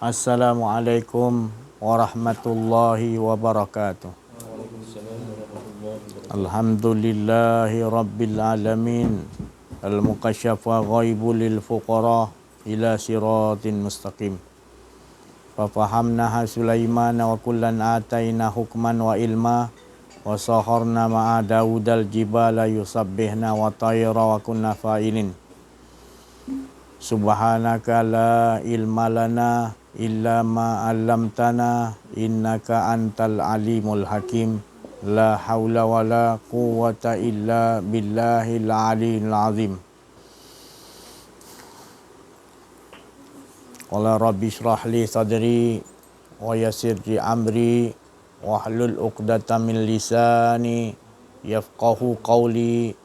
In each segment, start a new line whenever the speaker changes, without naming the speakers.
Assalamualaikum warahmatullahi wabarakatuh. Alhamdulillahi rabbil alamin. Al-mukasyafa ghaibu lil fuqara ila siratin mustaqim. Fafahamnaha Sulaiman wa kullan ataina hukman wa ilma wa saharna ma'a Daudal jibala yusabbihna wa tayra wa kunna fa'ilin. Subhanaka la ilma lana illa ma 'allamtana innaka antal alimul hakim. La haula wala quwwata illa billahil aliyil azim. Qala rabbi shrah li sadri wa yassir li amri wahlul 'uqdatam min lisani yafqahu qawli.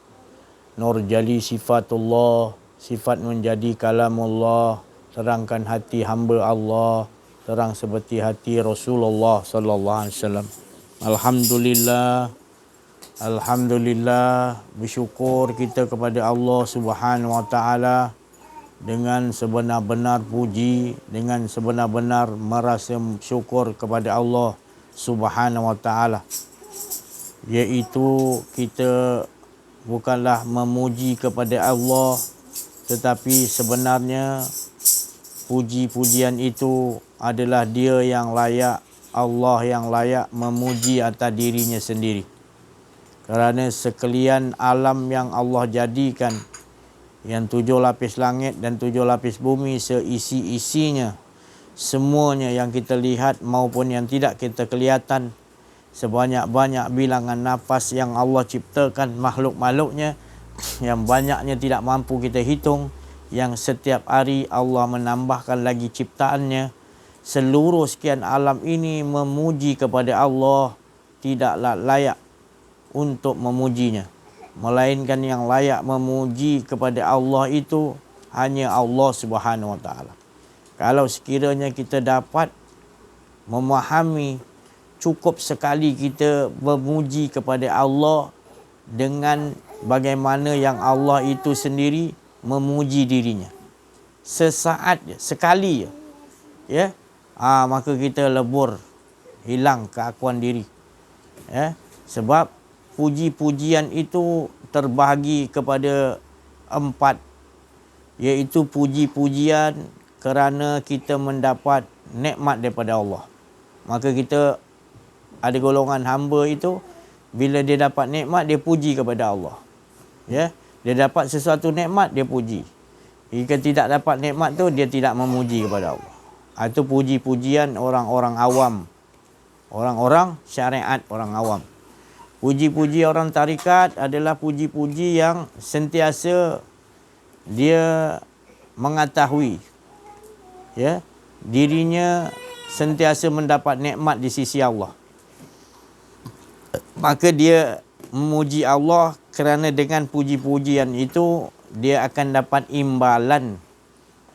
Nur jali sifatullah, sifat menjadi kalamullah, terangkan hati hamba Allah, terang seperti hati Rasulullah sallallahu alaihi wasallam. Alhamdulillah, bersyukur kita kepada Allah Subhanahu wa taala dengan sebenar-benar puji, dengan sebenar-benar merasa syukur kepada Allah Subhanahu wa taala. Iaitu kita bukanlah memuji kepada Allah, tetapi sebenarnya puji-pujian itu adalah Dia yang layak, Allah yang layak memuji atas dirinya sendiri. Kerana sekalian alam yang Allah jadikan, yang 7 lapis langit dan 7 lapis bumi seisi-isinya, semuanya yang kita lihat maupun yang tidak kita kelihatan, sebanyak-banyak bilangan nafas yang Allah ciptakan makhluk-makhluknya, yang banyaknya tidak mampu kita hitung, yang setiap hari Allah menambahkan lagi ciptaannya. Seluruh sekian alam ini memuji kepada Allah, tidaklah layak untuk memujinya, melainkan yang layak memuji kepada Allah itu hanya Allah Subhanahu wa taala. Kalau sekiranya kita dapat memahami, cukup sekali kita memuji kepada Allah dengan bagaimana yang Allah itu sendiri memuji dirinya. Sesaat je, sekali je, ya, maka kita lebur, hilang keakuan diri, ya. Sebab puji-pujian itu terbahagi kepada 4, iaitu puji-pujian kerana kita mendapat nikmat daripada Allah. Maka kita ada golongan hamba itu, bila dia dapat nikmat, dia puji kepada Allah, ya. Dia dapat sesuatu nikmat, dia puji. Jika tidak dapat nikmat tu, dia tidak memuji kepada Allah. Itu puji-pujian orang-orang awam, orang-orang syariat, orang awam. Puji-puji orang tarikat adalah puji-puji yang sentiasa dia mengetahui, ya, dirinya sentiasa mendapat nikmat di sisi Allah. Maka dia memuji Allah kerana dengan puji-pujian itu dia akan dapat imbalan,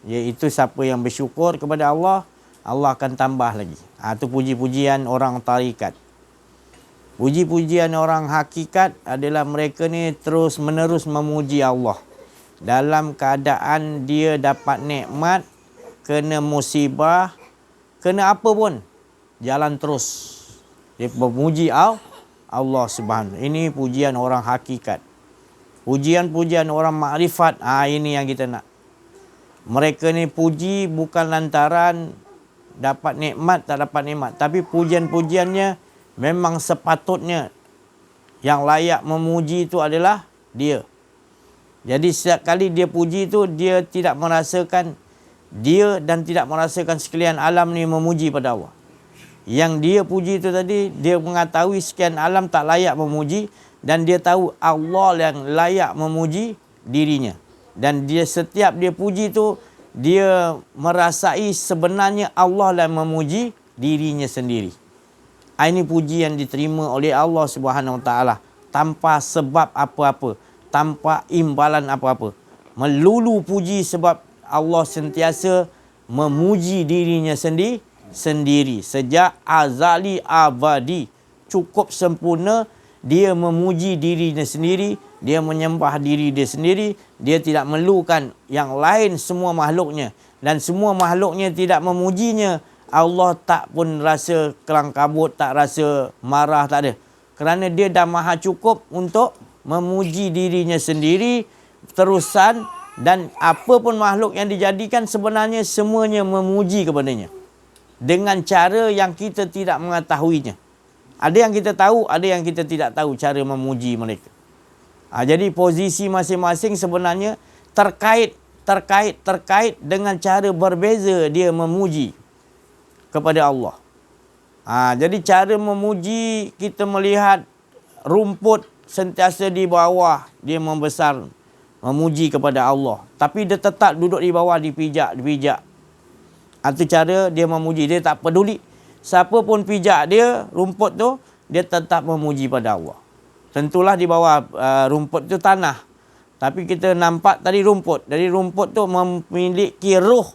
iaitu siapa yang bersyukur kepada Allah, Allah akan tambah lagi. Itu puji-pujian orang tarikat. Puji-pujian orang hakikat adalah mereka ni terus menerus memuji Allah dalam keadaan dia dapat nikmat, kena musibah, kena apa pun, jalan terus dia memuji Allah Subhanahu. Ini pujian orang hakikat. Pujian-pujian orang makrifat, ini yang kita nak. Mereka ni puji bukan lantaran dapat nikmat, tak dapat nikmat, tapi pujian-pujiannya memang sepatutnya yang layak memuji itu adalah dia. Jadi setiap kali dia puji itu, dia tidak merasakan dia dan tidak merasakan sekalian alam ni memuji pada Allah. Yang dia puji itu tadi, dia mengetahui sekian alam tak layak memuji, dan dia tahu Allah yang layak memuji dirinya. Dan dia setiap dia puji itu, dia merasai sebenarnya Allah yang memuji dirinya sendiri. Ini puji yang diterima oleh Allah Subhanahu wa taala tanpa sebab apa-apa, tanpa imbalan apa-apa. Melulu puji sebab Allah sentiasa memuji dirinya sendiri sejak azali abadi, cukup sempurna. Dia memuji dirinya sendiri, dia menyembah diri dia sendiri, dia tidak memerlukan yang lain semua makhluknya. dan semua makhluknya tidak memujinya, Allah tak pun rasa kelang kabut, tak rasa marah, tak ada. Kerana dia dah maha cukup untuk memuji dirinya sendiri terusan, dan apa pun makhluk yang dijadikan sebenarnya semuanya memuji kepadanya dengan cara yang kita tidak mengetahuinya. Ada yang kita tahu, ada yang kita tidak tahu cara memuji mereka. Jadi posisi masing-masing sebenarnya terkait dengan cara berbeza dia memuji kepada Allah. Jadi cara memuji, kita melihat rumput sentiasa di bawah, dia membesar, memuji kepada Allah. Tapi dia tetap duduk di bawah, dipijak. Itu cara dia memuji. Dia tak peduli siapa pun pijak dia, rumput tu, dia tetap memuji pada Allah. Tentulah di bawah rumput tu tanah. Tapi kita nampak tadi rumput. Jadi rumput tu memiliki roh.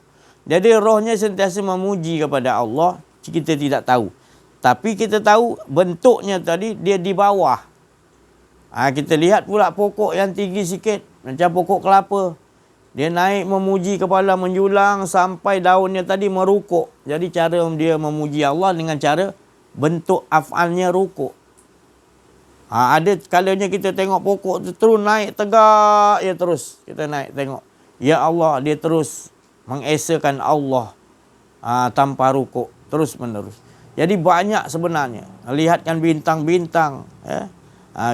Jadi rohnya sentiasa memuji kepada Allah. Kita tidak tahu. Tapi kita tahu bentuknya tadi dia di bawah. Kita lihat pula pokok yang tinggi sikit. Macam pokok kelapa. Dia naik memuji kepala menjulang sampai daunnya tadi merukuk. Jadi cara dia memuji Allah dengan cara bentuk af'alnya rukuk. Ada kalanya kita tengok pokok tu terus naik tegak, ya terus kita naik tengok. Ya Allah, dia terus mengesakan Allah tanpa rukuk, terus menerus. Jadi banyak sebenarnya. Lihatkan bintang-bintang,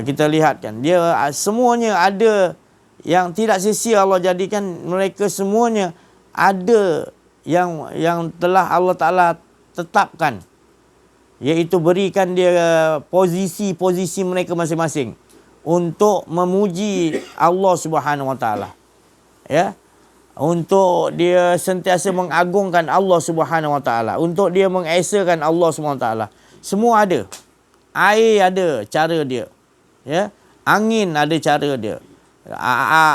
kita lihatkan dia semuanya ada yang tidak sia-sia Allah jadikan mereka semuanya ada yang telah Allah Ta'ala tetapkan. Iaitu berikan dia posisi-posisi mereka masing-masing untuk memuji Allah Subhanahu Wa Ta'ala. Ya. Untuk dia sentiasa mengagungkan Allah Subhanahu Wa Ta'ala. Untuk dia mengesakan Allah Subhanahu Wa Ta'ala. Semua ada. Air ada cara dia. Ya. Angin ada cara dia.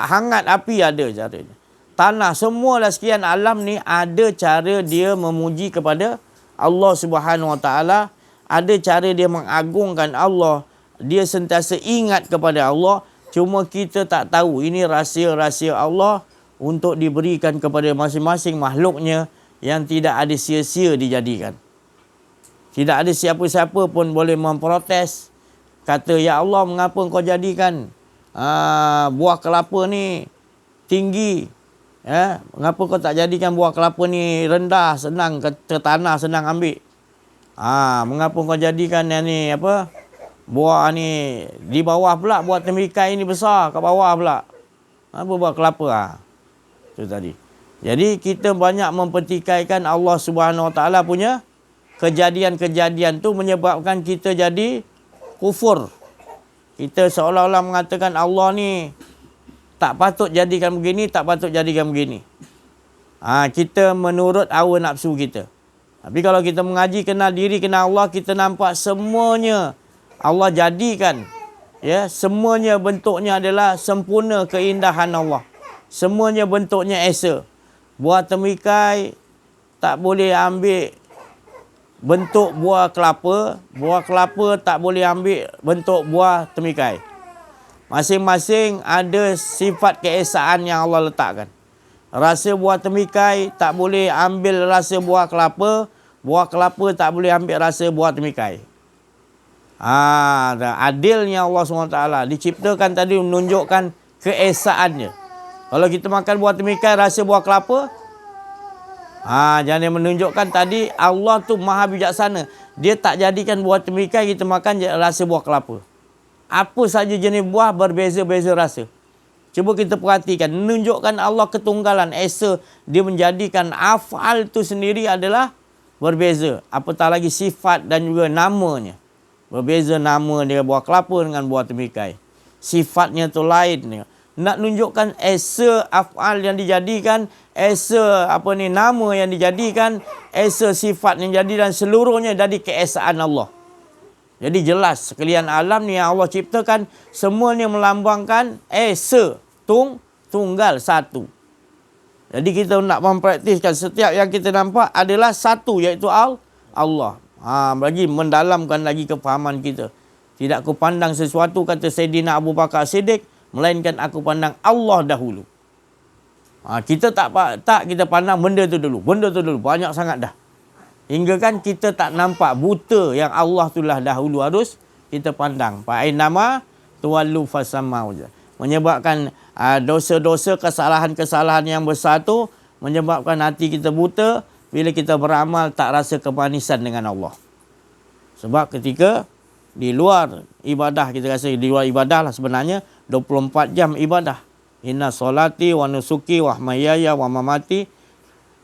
Hangat api ada caranya. Tanah, semualah sekian alam ni ada cara dia memuji kepada Allah Subhanahu Wa Ta'ala. Ada cara dia mengagungkan Allah. Dia sentiasa ingat kepada Allah. Cuma kita tak tahu. Ini rahsia-rahsia Allah untuk diberikan kepada masing-masing makhluknya yang tidak ada sia-sia dijadikan. Tidak ada siapa-siapa pun boleh memprotes. Kata, ya Allah, mengapa engkau jadikan buah kelapa ni tinggi? Mengapa kau tak jadikan buah kelapa ni rendah, senang ke tanah, senang ambil? Mengapa kau jadikan yang ni buah ni di bawah pula, buah temikai ni besar kat bawah pula? Apa buah kelapa? Itu tadi. Jadi kita banyak mempertikaikan Allah Subhanahu Wa Ta'ala punya kejadian-kejadian tu menyebabkan kita jadi kufur. Kita seolah-olah mengatakan Allah ni tak patut jadikan begini, tak patut jadikan begini. Kita menurut hawa nafsu kita. Tapi kalau kita mengaji kenal diri, kenal Allah, kita nampak semuanya Allah jadikan. Ya, semuanya bentuknya adalah sempurna keindahan Allah. Semuanya bentuknya esa. Buah temikai tak boleh ambil bentuk buah kelapa. Buah kelapa tak boleh ambil bentuk buah temikai. Masing-masing ada sifat keesaan yang Allah letakkan. Rasa buah temikai tak boleh ambil rasa buah kelapa. Buah kelapa tak boleh ambil rasa buah temikai. Adilnya Allah SWT diciptakan tadi menunjukkan keesaannya. Kalau kita makan buah temikai rasa buah kelapa, jangan menunjukkan tadi Allah tu maha bijaksana. Dia tak jadikan buah temikai kita makan rasa buah kelapa. Apa saja jenis buah berbeza-beza rasa. Cuba kita perhatikan. Menunjukkan Allah ketunggalan. Esa dia menjadikan af'al tu sendiri adalah berbeza. Apatah lagi sifat dan juga namanya. Berbeza nama dia buah kelapa dengan buah temikai. Sifatnya tu lain. Nak tunjukkan esa af'al yang dijadikan, esa nama yang dijadikan, esa sifat yang jadi dan seluruhnya dari keesaan Allah. Jadi jelas sekalian alam ni yang Allah ciptakan semuanya melambangkan esa, tunggal, satu. Jadi kita nak mempraktiskan setiap yang kita nampak adalah satu, iaitu Allah. Bagi mendalamkan lagi kefahaman kita. Tidak aku pandang sesuatu, kata Sayyidina Abu Bakar Siddiq, melainkan aku pandang Allah dahulu. Kita tak kita pandang benda tu dulu. Benda tu dulu banyak sangat dah. Hingga kan kita tak nampak buta yang Allah tu lah dahulu harus kita pandang. Fa'in nama tuwallu fasamma wajah. Menyebabkan dosa-dosa, kesalahan-kesalahan yang besar tu menyebabkan hati kita buta. Bila kita beramal tak rasa kemanisan dengan Allah. Sebab ketika di luar ibadah, kita rasa di luar ibadah lah sebenarnya 24 jam ibadah. Inna solati wa nusuki wa mahiyaya wa mamati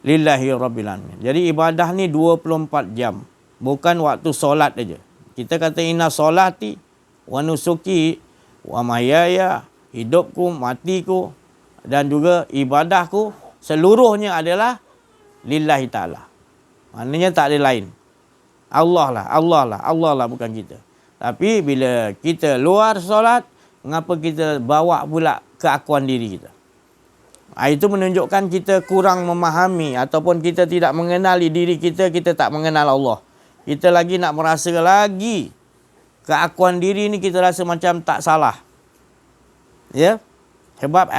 lillahi rabbil alamin. Jadi ibadah ni 24 jam. Bukan waktu solat aja. Kita kata inna solati wa nusuki wa mahiyaya, hidupku, matiku dan juga ibadahku seluruhnya adalah lillahi ta'ala. Maknanya tak ada lain. Allah lah bukan kita. Tapi bila kita luar solat, mengapa kita bawa pula keakuan diri kita? Itu menunjukkan kita kurang memahami ataupun kita tidak mengenali diri kita, kita tak mengenal Allah. Kita lagi nak merasa lagi keakuan diri ni kita rasa macam tak salah. Ya. Sebab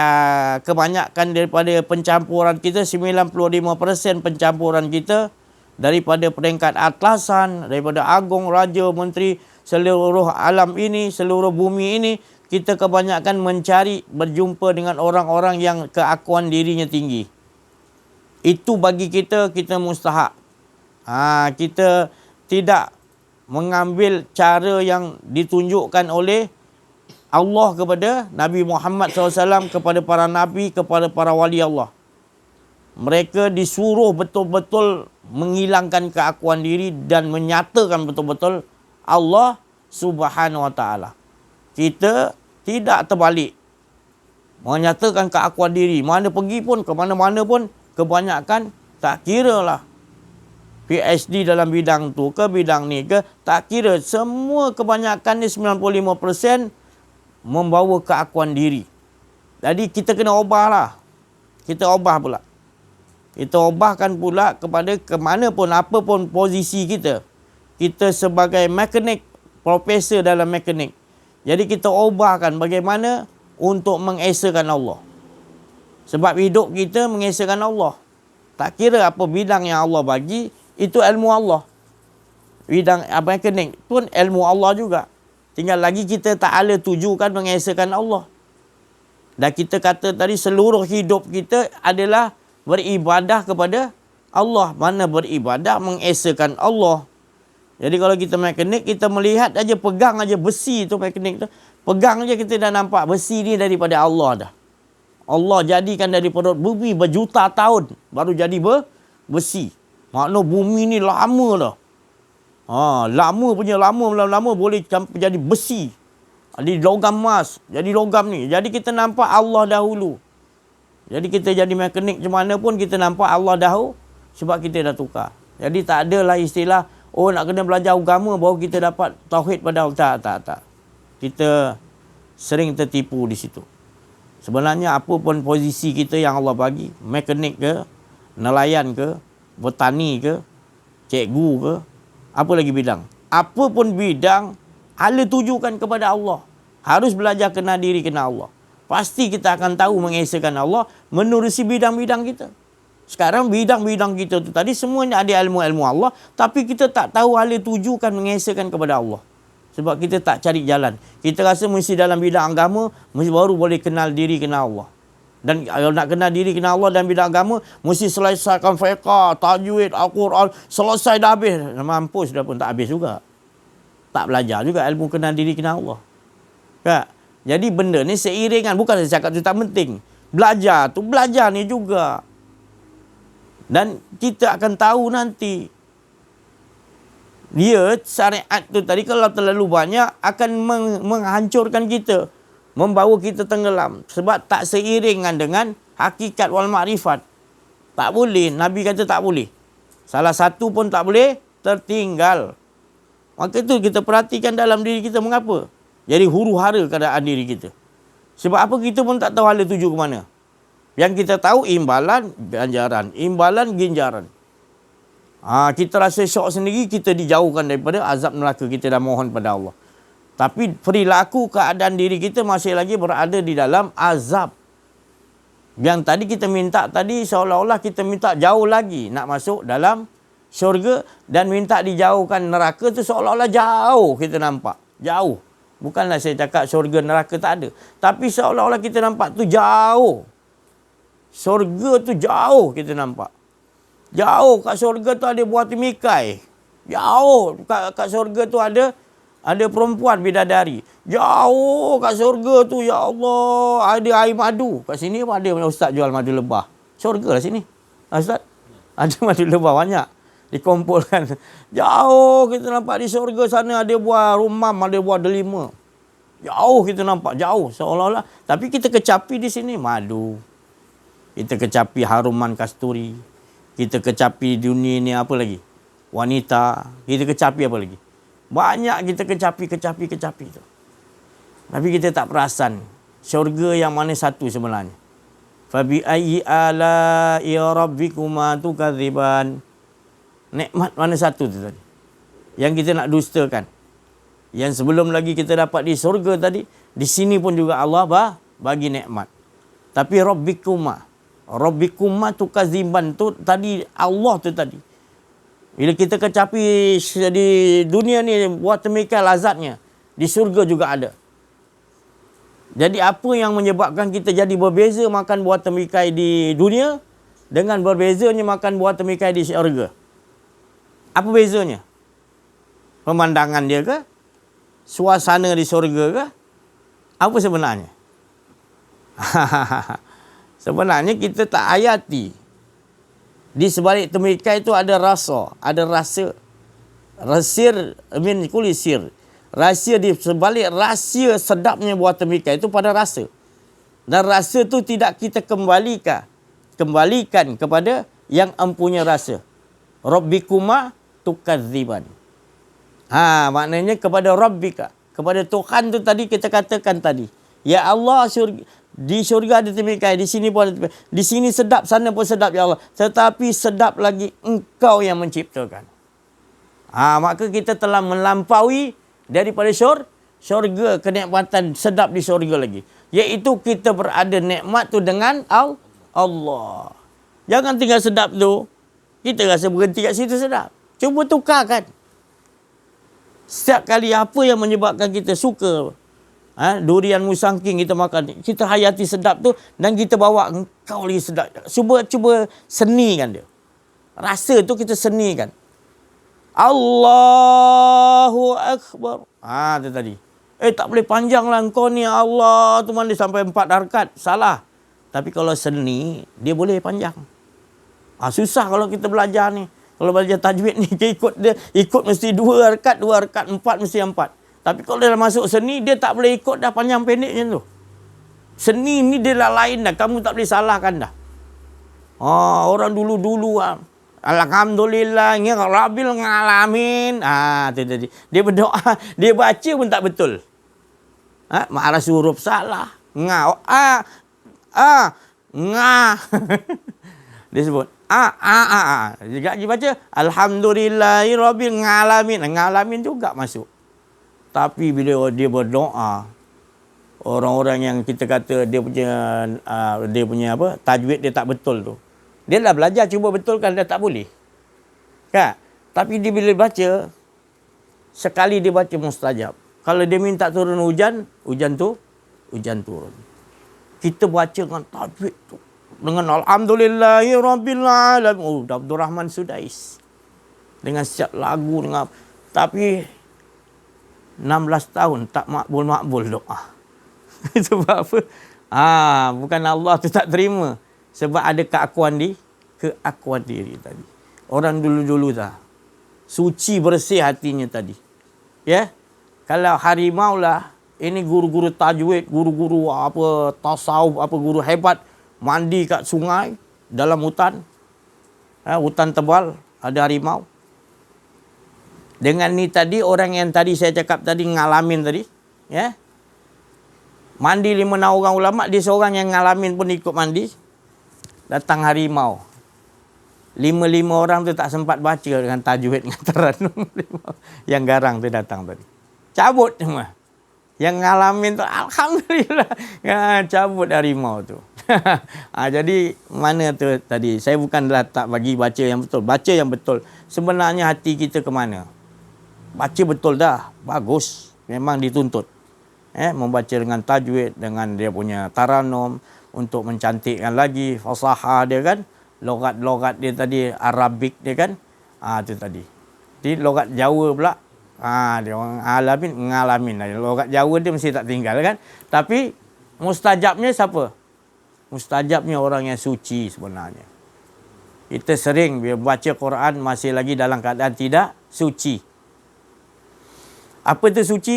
kebanyakan daripada pencampuran kita, 95% pencampuran kita daripada peringkat atasan, daripada agung, raja, menteri, seluruh alam ini, seluruh bumi ini, kita kebanyakan mencari berjumpa dengan orang-orang yang keakuan dirinya tinggi. Itu bagi kita mustahak. Kita tidak mengambil cara yang ditunjukkan oleh Allah kepada Nabi Muhammad SAW, kepada para Nabi, kepada para wali Allah. Mereka disuruh betul-betul menghilangkan keakuan diri dan menyatakan betul-betul Allah Subhanahu Wa Taala. Kita tidak terbalik. Menyatakan keakuan diri. Mana pergi pun, ke mana-mana pun, kebanyakan tak kira lah. PhD dalam bidang tu ke, bidang ni ke, tak kira. Semua kebanyakan ni 95% membawa keakuan diri. Jadi kita kena ubah lah. Kita ubah pula. Kita ubahkan pula kepada ke mana pun, apa pun posisi kita. Kita sebagai mekanik, profesor dalam mekanik. Jadi kita ubahkan bagaimana untuk mengesakan Allah. Sebab hidup kita mengesakan Allah. Tak kira apa bidang yang Allah bagi, itu ilmu Allah. Bidang mekanik pun ilmu Allah juga. Tinggal lagi kita tak ala tujukan mengesakan Allah. Dan kita kata tadi seluruh hidup kita adalah beribadah kepada Allah. Mana beribadah mengesakan Allah. Jadi kalau kita mekanik, kita melihat aja, pegang aja besi tu mekanik tu. Pegang aja kita dah nampak besi ni daripada Allah dah. Allah jadikan dari perut bumi berjuta tahun baru jadi besi. Makna bumi ni lama dah. Lama boleh jadi besi. Jadi logam emas, jadi logam ni. Jadi kita nampak Allah dahulu. Jadi kita jadi mekanik macam mana pun kita nampak Allah dahulu sebab kita dah tukar. Jadi tak adalah istilah nak kena belajar agama baru kita dapat tauhid pada Allah. Tak. Kita sering tertipu di situ. Sebenarnya apa pun posisi kita yang Allah bagi, mekanik ke, nelayan ke, bertani ke, cikgu ke, apa lagi bidang? Apa pun bidang, ala tujukan kepada Allah. Harus belajar kenal diri, kenal Allah. Pasti kita akan tahu mengesakan Allah menerusi bidang-bidang kita. Sekarang bidang-bidang kita tu tadi semuanya ada ilmu-ilmu Allah, tapi kita tak tahu ala tujukan mengesakan kepada Allah. Sebab kita tak cari jalan. Kita rasa mesti dalam bidang agama, mesti baru boleh kenal diri, kenal Allah. Dan kalau nak kenal diri, kenal Allah dalam bidang agama, mesti selesaikan fiqah, tajwid, Al-Quran, selesai dah habis. Mampus dah pun tak habis juga. Tak belajar juga ilmu kenal diri, kenal Allah. Tak? Jadi benda ni seiringan. Bukan saya cakap tu tak penting. Belajar tu, belajar ni juga. Dan kita akan tahu nanti. Dia, syariat tu tadi kalau terlalu banyak, akan menghancurkan kita. Membawa kita tenggelam. Sebab tak seiringan dengan hakikat wal ma'rifat. Tak boleh. Nabi kata tak boleh. Salah satu pun tak boleh tertinggal. Maka itu kita perhatikan dalam diri kita mengapa. Jadi huru-hara keadaan diri kita. Sebab apa kita pun tak tahu hala tuju ke mana. Yang kita tahu imbalan ganjaran. Imbalan ganjaran. Kita rasa syok sendiri, kita dijauhkan daripada azab neraka. Kita dah mohon pada Allah. Tapi perilaku keadaan diri kita masih lagi berada di dalam azab. Yang tadi kita minta tadi seolah-olah kita minta jauh lagi nak masuk dalam syurga, dan minta dijauhkan neraka tu seolah-olah jauh kita nampak. Jauh. Bukanlah saya cakap syurga neraka tak ada. Tapi seolah-olah kita nampak tu jauh. Syurga tu jauh kita nampak. Jauh kat syurga tu ada buah temikai. Jauh kat syurga tu ada perempuan bidadari. Jauh kat syurga tu, ya Allah, ada air madu. Kat sini pun ada ustaz jual madu lebah. Syurga lah sini. Ustaz, ada madu lebah banyak. Dikumpulkan. Jauh kita nampak di syurga sana ada buah rumam, ada buah delima. Jauh kita nampak, jauh. Seolah-olah. Tapi kita kecapi di sini madu. Kita kecapi haruman kasturi. Kita kecapi dunia ni apa lagi? Wanita. Kita kecapi apa lagi? Banyak kita kecapi tu. Tapi kita tak perasan syurga yang mana satu sebenarnya. Fabi ayyi ala'i rabbikuma tukadziban. Nikmat mana satu tu tadi? Yang kita nak dustakan. Yang sebelum lagi kita dapat di syurga tadi, di sini pun juga Allah bagi nikmat. Tapi Rabbikuma tukadziban tu tadi, Allah tu tadi. Bila kita kecapi di dunia ni buat demikian lazatnya, di syurga juga ada. Jadi apa yang menyebabkan kita jadi berbeza makan buah temikai di dunia dengan berbezanya makan buah temikai di syurga? Apa bezanya? Pemandangan dia ke? Suasana di syurga ke? Apa sebenarnya? Sebenarnya kita tak hayati. Di sebalik temikai itu ada rasa, ada rasa. Rasir min kulli sir. Rahsia di sebalik rahsia sedapnya buah temikai itu pada rasa. Dan rasa itu tidak kita kembalikan kepada yang empunya rasa. Rabbikuma tukadziban. Maknanya kepada Rabbika, kepada Tuhan tu tadi kita katakan tadi. Ya Allah, di syurga ada temikai, di sini pun ada temikai. Di sini sedap, sana pun sedap ya Allah. Tetapi sedap lagi Engkau yang menciptakan. Maka kita telah melampaui daripada syurga, kenikmatan sedap di syurga lagi. Iaitu kita berada nikmat tu dengan Allah. Jangan tinggal sedap tu, kita rasa berhenti kat situ sedap. Cuba tukarkan. Setiap kali apa yang menyebabkan kita suka durian musangking kita makan, kita hayati sedap tu dan kita bawa Engkau lagi sedap. Cuba senikan dia. Rasa tu kita senikan. Allahu Akbar. Tu tadi. Tak boleh panjanglah engkau ni Allah tu mana sampai 4 harakat. Salah. Tapi kalau seni, dia boleh panjang. Susah kalau kita belajar ni. Kalau belajar tajwid ni, ikut mesti 2 harakat, 4 mesti 4. Tapi kalau dia masuk seni, dia tak boleh ikut dah panjang pendek macam tu. Seni ni dia dah lain dah. Kamu tak boleh salahkan dah. Orang dulu-dulu Alhamdulillah Rabbil Alamin. Tu tadi. Dia berdoa, dia baca pun tak betul. Marah huruf salah. Dia sebut Dia baca Alhamdulillahi Rabbil Alamin. Ngalamin juga masuk. Tapi bila dia berdoa, orang-orang yang kita kata dia punya tajwid dia tak betul tu, dia dah belajar cuba betulkan, dia tak boleh. Kan? Tapi dia bila baca, sekali dia baca mustajab. Kalau dia minta turun hujan turun. Kita baca dengan tajwid tu. Dengan Alhamdulillahi Rabbil Alamin. Abdul Rahman Sudais. Dengan setiap lagu. Tapi 16 tahun tak makbul doa. Sebab apa? Bukan Allah tu tak terima. Sebab ada keakuan diri tadi. Orang dulu-dulu dah. Suci bersih hatinya tadi. Ya. Kalau harimau lah. Ini guru-guru tajwid. Guru-guru tasawuf. Guru hebat. Mandi kat sungai. Dalam hutan. Hutan tebal. Ada harimau. Dengan ni tadi. Orang yang tadi saya cakap tadi. Ngalamin tadi. Ya. Mandi 5 orang ulama. Dia seorang yang ngalamin pun ikut mandi. Datang harimau. 5 orang tu tak sempat baca dengan tajwid, dengan teranum. Yang garang tu datang tadi. Cabut semua. Yang ngalamin tu, Alhamdulillah. Cabut harimau tu. Jadi mana tu tadi? Saya bukanlah tak bagi baca yang betul. Baca yang betul. Sebenarnya hati kita ke mana? Baca betul dah. Bagus. Memang dituntut. Membaca dengan tajwid, dengan dia punya taranum, untuk mencantikkan lagi fasahah dia kan. Logat-logat dia tadi, Arabik dia kan. Tu tadi. Jadi logat Jawa pula. Dia orang ngalamin. Logat Jawa dia mesti tak tinggal kan. Tapi mustajabnya siapa? Mustajabnya orang yang suci sebenarnya. Kita sering bila baca Quran masih lagi dalam keadaan tidak suci. Apa itu suci?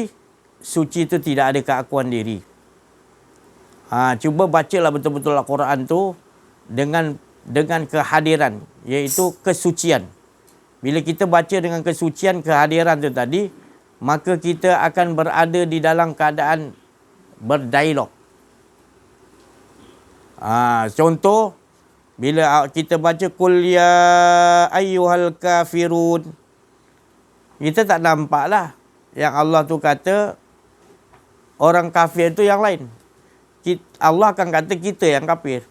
Suci itu tidak ada keakuan diri. Cuba bacalah betul-betul Al-Quran tu dengan kehadiran, iaitu kesucian. Bila kita baca dengan kesucian, kehadiran tu tadi, maka kita akan berada di dalam keadaan berdialog. Contoh, bila kita baca Qul ya ayyuhal kafirun, kita tak nampaklah yang Allah tu kata orang kafir tu yang lain. Allah akan kata kita yang kafir.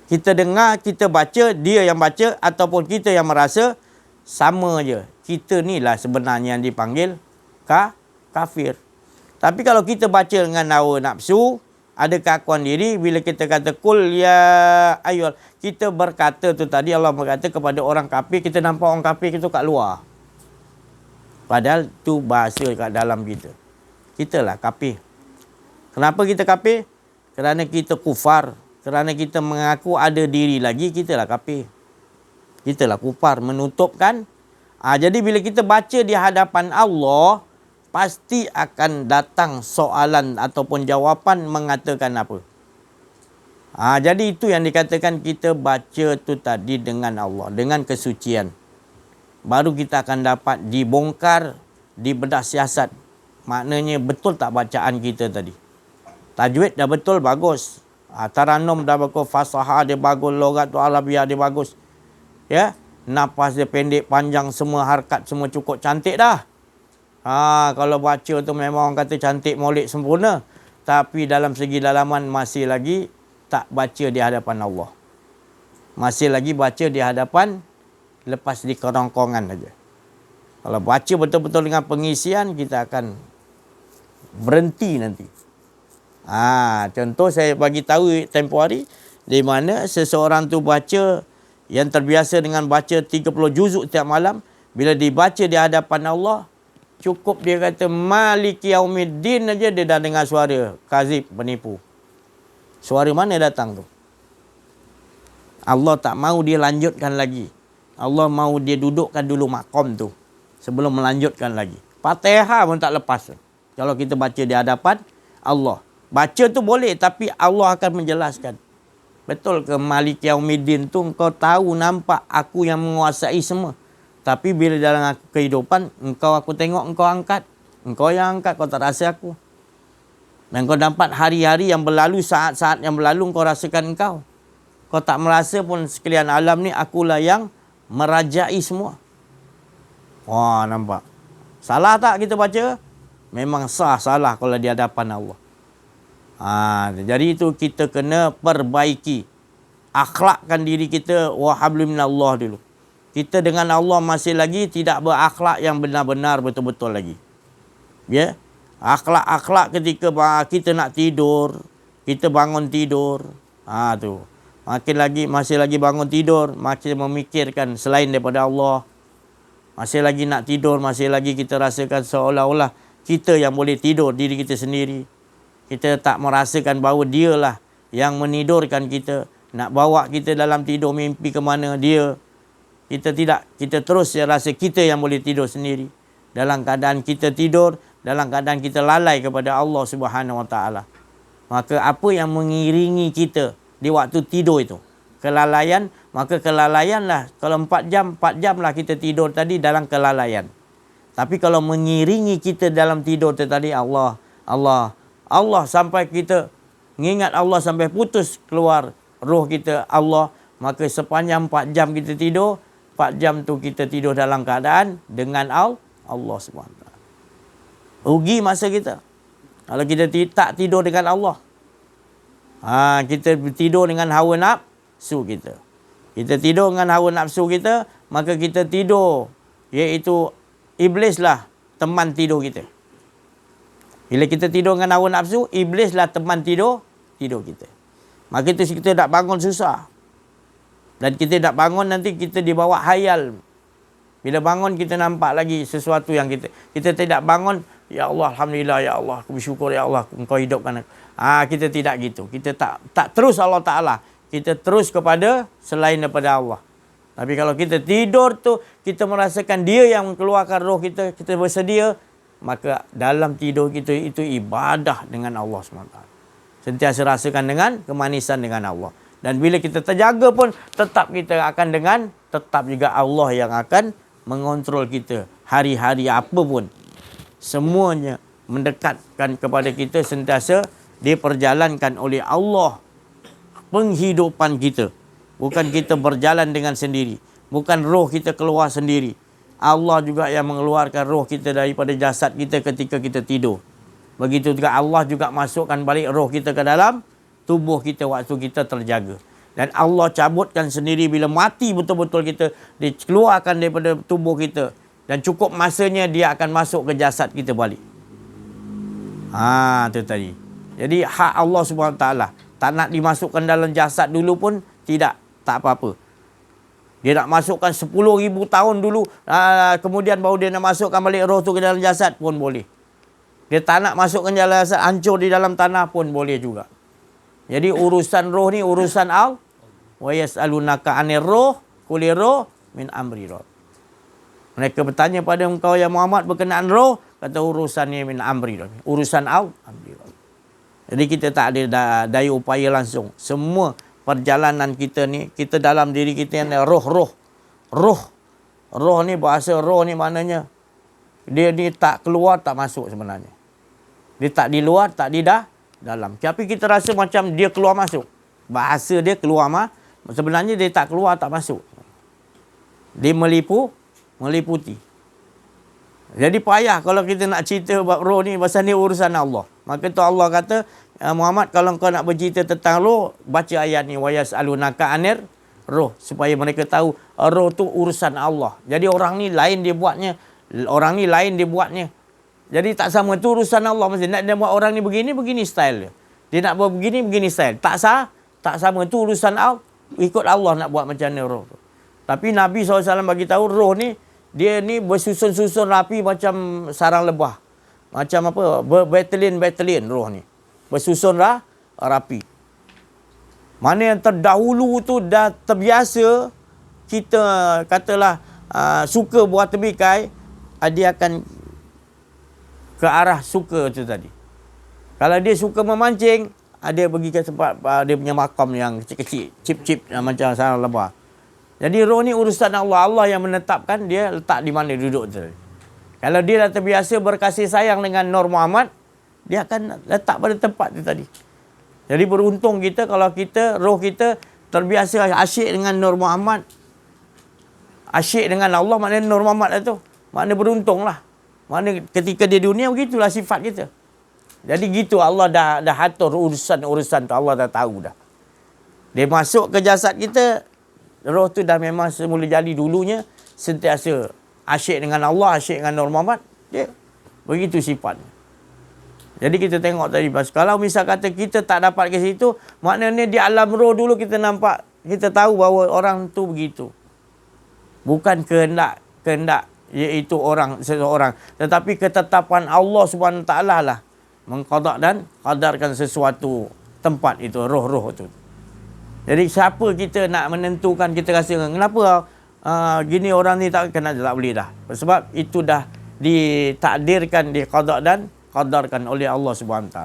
Kita dengar, kita baca, dia yang baca ataupun kita yang merasa, sama je. Kita ni lah sebenarnya yang dipanggil kafir. Tapi kalau kita baca dengan hawa nafsu, ada keakuan diri, bila kita kata Qul ya ayyuhal, kita berkata tu tadi, Allah berkata kepada orang kafir, kita nampak orang kafir itu kat luar. Padahal tu bahasa kat dalam kita. Kita lah kafir. Kenapa kita kafir? Kerana kita kufar. Kerana kita mengaku ada diri lagi, kita lah kafir. Kita lah kufar, menutupkan. Jadi bila kita baca di hadapan Allah, pasti akan datang soalan ataupun jawapan mengatakan apa. Jadi itu yang dikatakan kita baca tu tadi dengan Allah, dengan kesucian. Baru kita akan dapat dibongkar, dibedah siasat. Maknanya betul tak bacaan kita tadi. Tajwid dah betul, bagus. Taranum dah bagus, fasahah dia bagus, logat tu Arabiah dia bagus. Ya, nafas dia pendek, panjang, semua harkat semua cukup cantik dah. Kalau baca tu memang orang kata cantik, molek, sempurna. Tapi dalam segi dalaman masih lagi tak baca di hadapan Allah. Masih lagi baca di hadapan, lepas di kerongkongan saja. Kalau baca betul-betul dengan pengisian, kita akan berhenti nanti. Contoh saya bagi tahu tempoh hari, di mana seseorang tu baca, yang terbiasa dengan baca 30 juzuk tiap malam, bila dibaca di hadapan Allah, cukup dia kata Maliki Yaumiddin aja dia dah dengar suara kazib, penipu. Suara mana datang tu? Allah tak mahu dia lanjutkan lagi. Allah mahu dia dudukkan dulu makom tu sebelum melanjutkan lagi. Fatihah pun tak lepas kalau kita baca di hadapan Allah. Baca tu boleh, tapi Allah akan menjelaskan. Betul ke Maliki Yaumiddin tu engkau tahu, nampak aku yang menguasai semua. Tapi bila dalam kehidupan, engkau aku tengok engkau angkat. Engkau yang angkat, kau tak rasa aku. Dan kau dapat hari-hari yang berlalu, saat-saat yang berlalu, kau rasakan engkau. Kau tak merasa pun sekalian alam ni, akulah yang merajai semua. Nampak. Salah tak kita baca? Memang salah kalau di hadapan Allah. Jadi itu kita kena perbaiki. Akhlakkan diri kita, wahablu minallah dulu. Kita dengan Allah masih lagi tidak berakhlak yang benar-benar betul-betul lagi. Ya. Akhlak-akhlak ketika kita nak tidur, kita bangun tidur. Tu. Masih lagi bangun tidur, masih memikirkan selain daripada Allah. Masih lagi nak tidur, masih lagi kita rasakan seolah-olah kita yang boleh tidur diri kita sendiri. Kita tak merasakan bahawa dialah yang menidurkan kita. Nak bawa kita dalam tidur mimpi ke mana dia. Kita tidak. Kita terus rasa kita yang boleh tidur sendiri. Dalam keadaan kita tidur, dalam keadaan kita lalai kepada Allah Subhanahu Wa Taala. Maka apa yang mengiringi kita di waktu tidur itu? Kelalaian. Maka kelalaianlah. Kalau 4 jam lah kita tidur tadi dalam kelalaian. Tapi kalau mengiringi kita dalam tidur tadi, Allah sampai kita mengingat Allah sampai putus keluar roh kita Allah, maka sepanjang 4 jam kita tidur, 4 jam tu kita tidur dalam keadaan dengan Allah SWT. Rugi masa kita kalau kita tak tidur dengan Allah. Kita tidur dengan hawa nafsu kita. Kita tidur dengan hawa nafsu kita, maka kita tidur, iaitu iblislah teman tidur kita. Bila kita tidur dengan hawa nafsu, iblislah teman tidur kita. Maka itu kita nak bangun susah. Dan kita nak bangun nanti kita dibawa hayal. Bila bangun kita nampak lagi sesuatu yang kita tidak bangun, ya Allah, alhamdulillah, ya Allah, aku bersyukur, ya Allah, engkau hidupkan aku. Kita tidak gitu. Kita tak terus Allah Ta'ala. Kita terus kepada selain daripada Allah. Tapi kalau kita tidur tu, kita merasakan dia yang mengeluarkan roh kita, kita bersedia, maka dalam tidur kita itu ibadah dengan Allah SWT. Sentiasa rasakan dengan kemanisan dengan Allah. Dan bila kita terjaga pun, tetap kita akan tetap juga Allah yang akan mengontrol kita. Hari-hari apa pun. Semuanya mendekatkan kepada kita, sentiasa diperjalankan oleh Allah. Penghidupan kita. Bukan kita berjalan dengan sendiri. Bukan roh kita keluar sendiri. Allah juga yang mengeluarkan roh kita daripada jasad kita ketika kita tidur. Begitu juga Allah juga masukkan balik roh kita ke dalam tubuh kita waktu kita terjaga. Dan Allah cabutkan sendiri bila mati betul-betul kita, dikeluarkan daripada tubuh kita. Dan cukup masanya dia akan masuk ke jasad kita balik. Itu tadi. Jadi hak Allah SWT. Tak nak dimasukkan dalam jasad dulu pun tidak. Tak apa-apa. Dia nak masukkan 10,000 tahun dulu. Kemudian baru dia nak masukkan balik roh tu ke dalam jasad pun boleh. Dia tak nak masukkan dalam jasad, hancur di dalam tanah pun boleh juga. Jadi urusan roh ni urusan Allah. Wa yas'alunaka 'anir ruh qul ruh min amri rabb. Mereka bertanya pada engkau ya Muhammad berkenaan roh, kata urusannya min amri rabb. Urusan Allah, amri rabb. Jadi kita tak ada daya upaya langsung. Semua perjalanan kita ni, kita dalam diri kita yang roh. Roh ni, bahasa roh ni maknanya dia ni tak keluar, tak masuk sebenarnya. Dia tak di luar, tak di dalam. Tapi kita rasa macam dia keluar masuk. Bahasa dia keluar sebenarnya dia tak keluar, tak masuk. Dia meliputi. Jadi payah kalau kita nak cerita bab roh ni, pasal ni urusan Allah. Maka tu Allah kata, Muhammad, kalau kau nak bercerita tentang roh, baca ayat ni, wa yas'alunaka 'anir roh, supaya mereka tahu roh tu urusan Allah. Jadi orang ni lain dia buatnya. Jadi tak sama, tu urusan Allah. Mesti nak dia buat orang ni begini style dia. Dia nak buat begini style. Tak sama, tu urusan Allah. Ikut Allah nak buat macam mana roh tu. Tapi Nabi SAW bagi tahu roh ni, dia ni bersusun-susun rapi macam sarang lebah. Macam apa? Battalion roh ni. Bersusun rapi. Mana yang terdahulu tu dah terbiasa, kita katalah suka buat terbikai, dia akan ke arah suka tu tadi. Kalau dia suka memancing, dia pergi ke tempat dia punya makam yang kecil-kecil, cip-cip macam sarang lebah. Jadi roh ni urusan Allah. Allah yang menetapkan dia letak di mana duduk tu. Kalau dia dah terbiasa berkasih sayang dengan Nur Muhammad, dia akan letak pada tempat tu tadi. Jadi beruntung kita kalau roh kita terbiasa asyik dengan Nur Muhammad. Asyik dengan Allah, maknanya Nur Muhammad tu. Maknanya beruntunglah. Maknanya ketika dia dunia, begitulah sifat kita. Jadi gitu Allah dah atur urusan tu. Allah dah tahu dah. Dia masuk ke jasad kita, roh tu dah memang semula jadi dulunya sentiasa asyik dengan Allah, asyik dengan Nur Muhammad. Dia begitu sifatnya. Jadi kita tengok tadi, kalau misal kata kita tak dapat ke situ, maknanya di alam roh dulu kita nampak, kita tahu bahawa orang tu begitu. Bukan kehendak iaitu seseorang, tetapi ketetapan Allah SWT lah mengqada dan qadarkan sesuatu tempat itu, roh-roh itu. Jadi siapa kita nak menentukan, kita rasa kenapa gini orang ni tak boleh dah. Sebab itu dah ditakdirkan, diqada dan qadarkan oleh Allah SWT.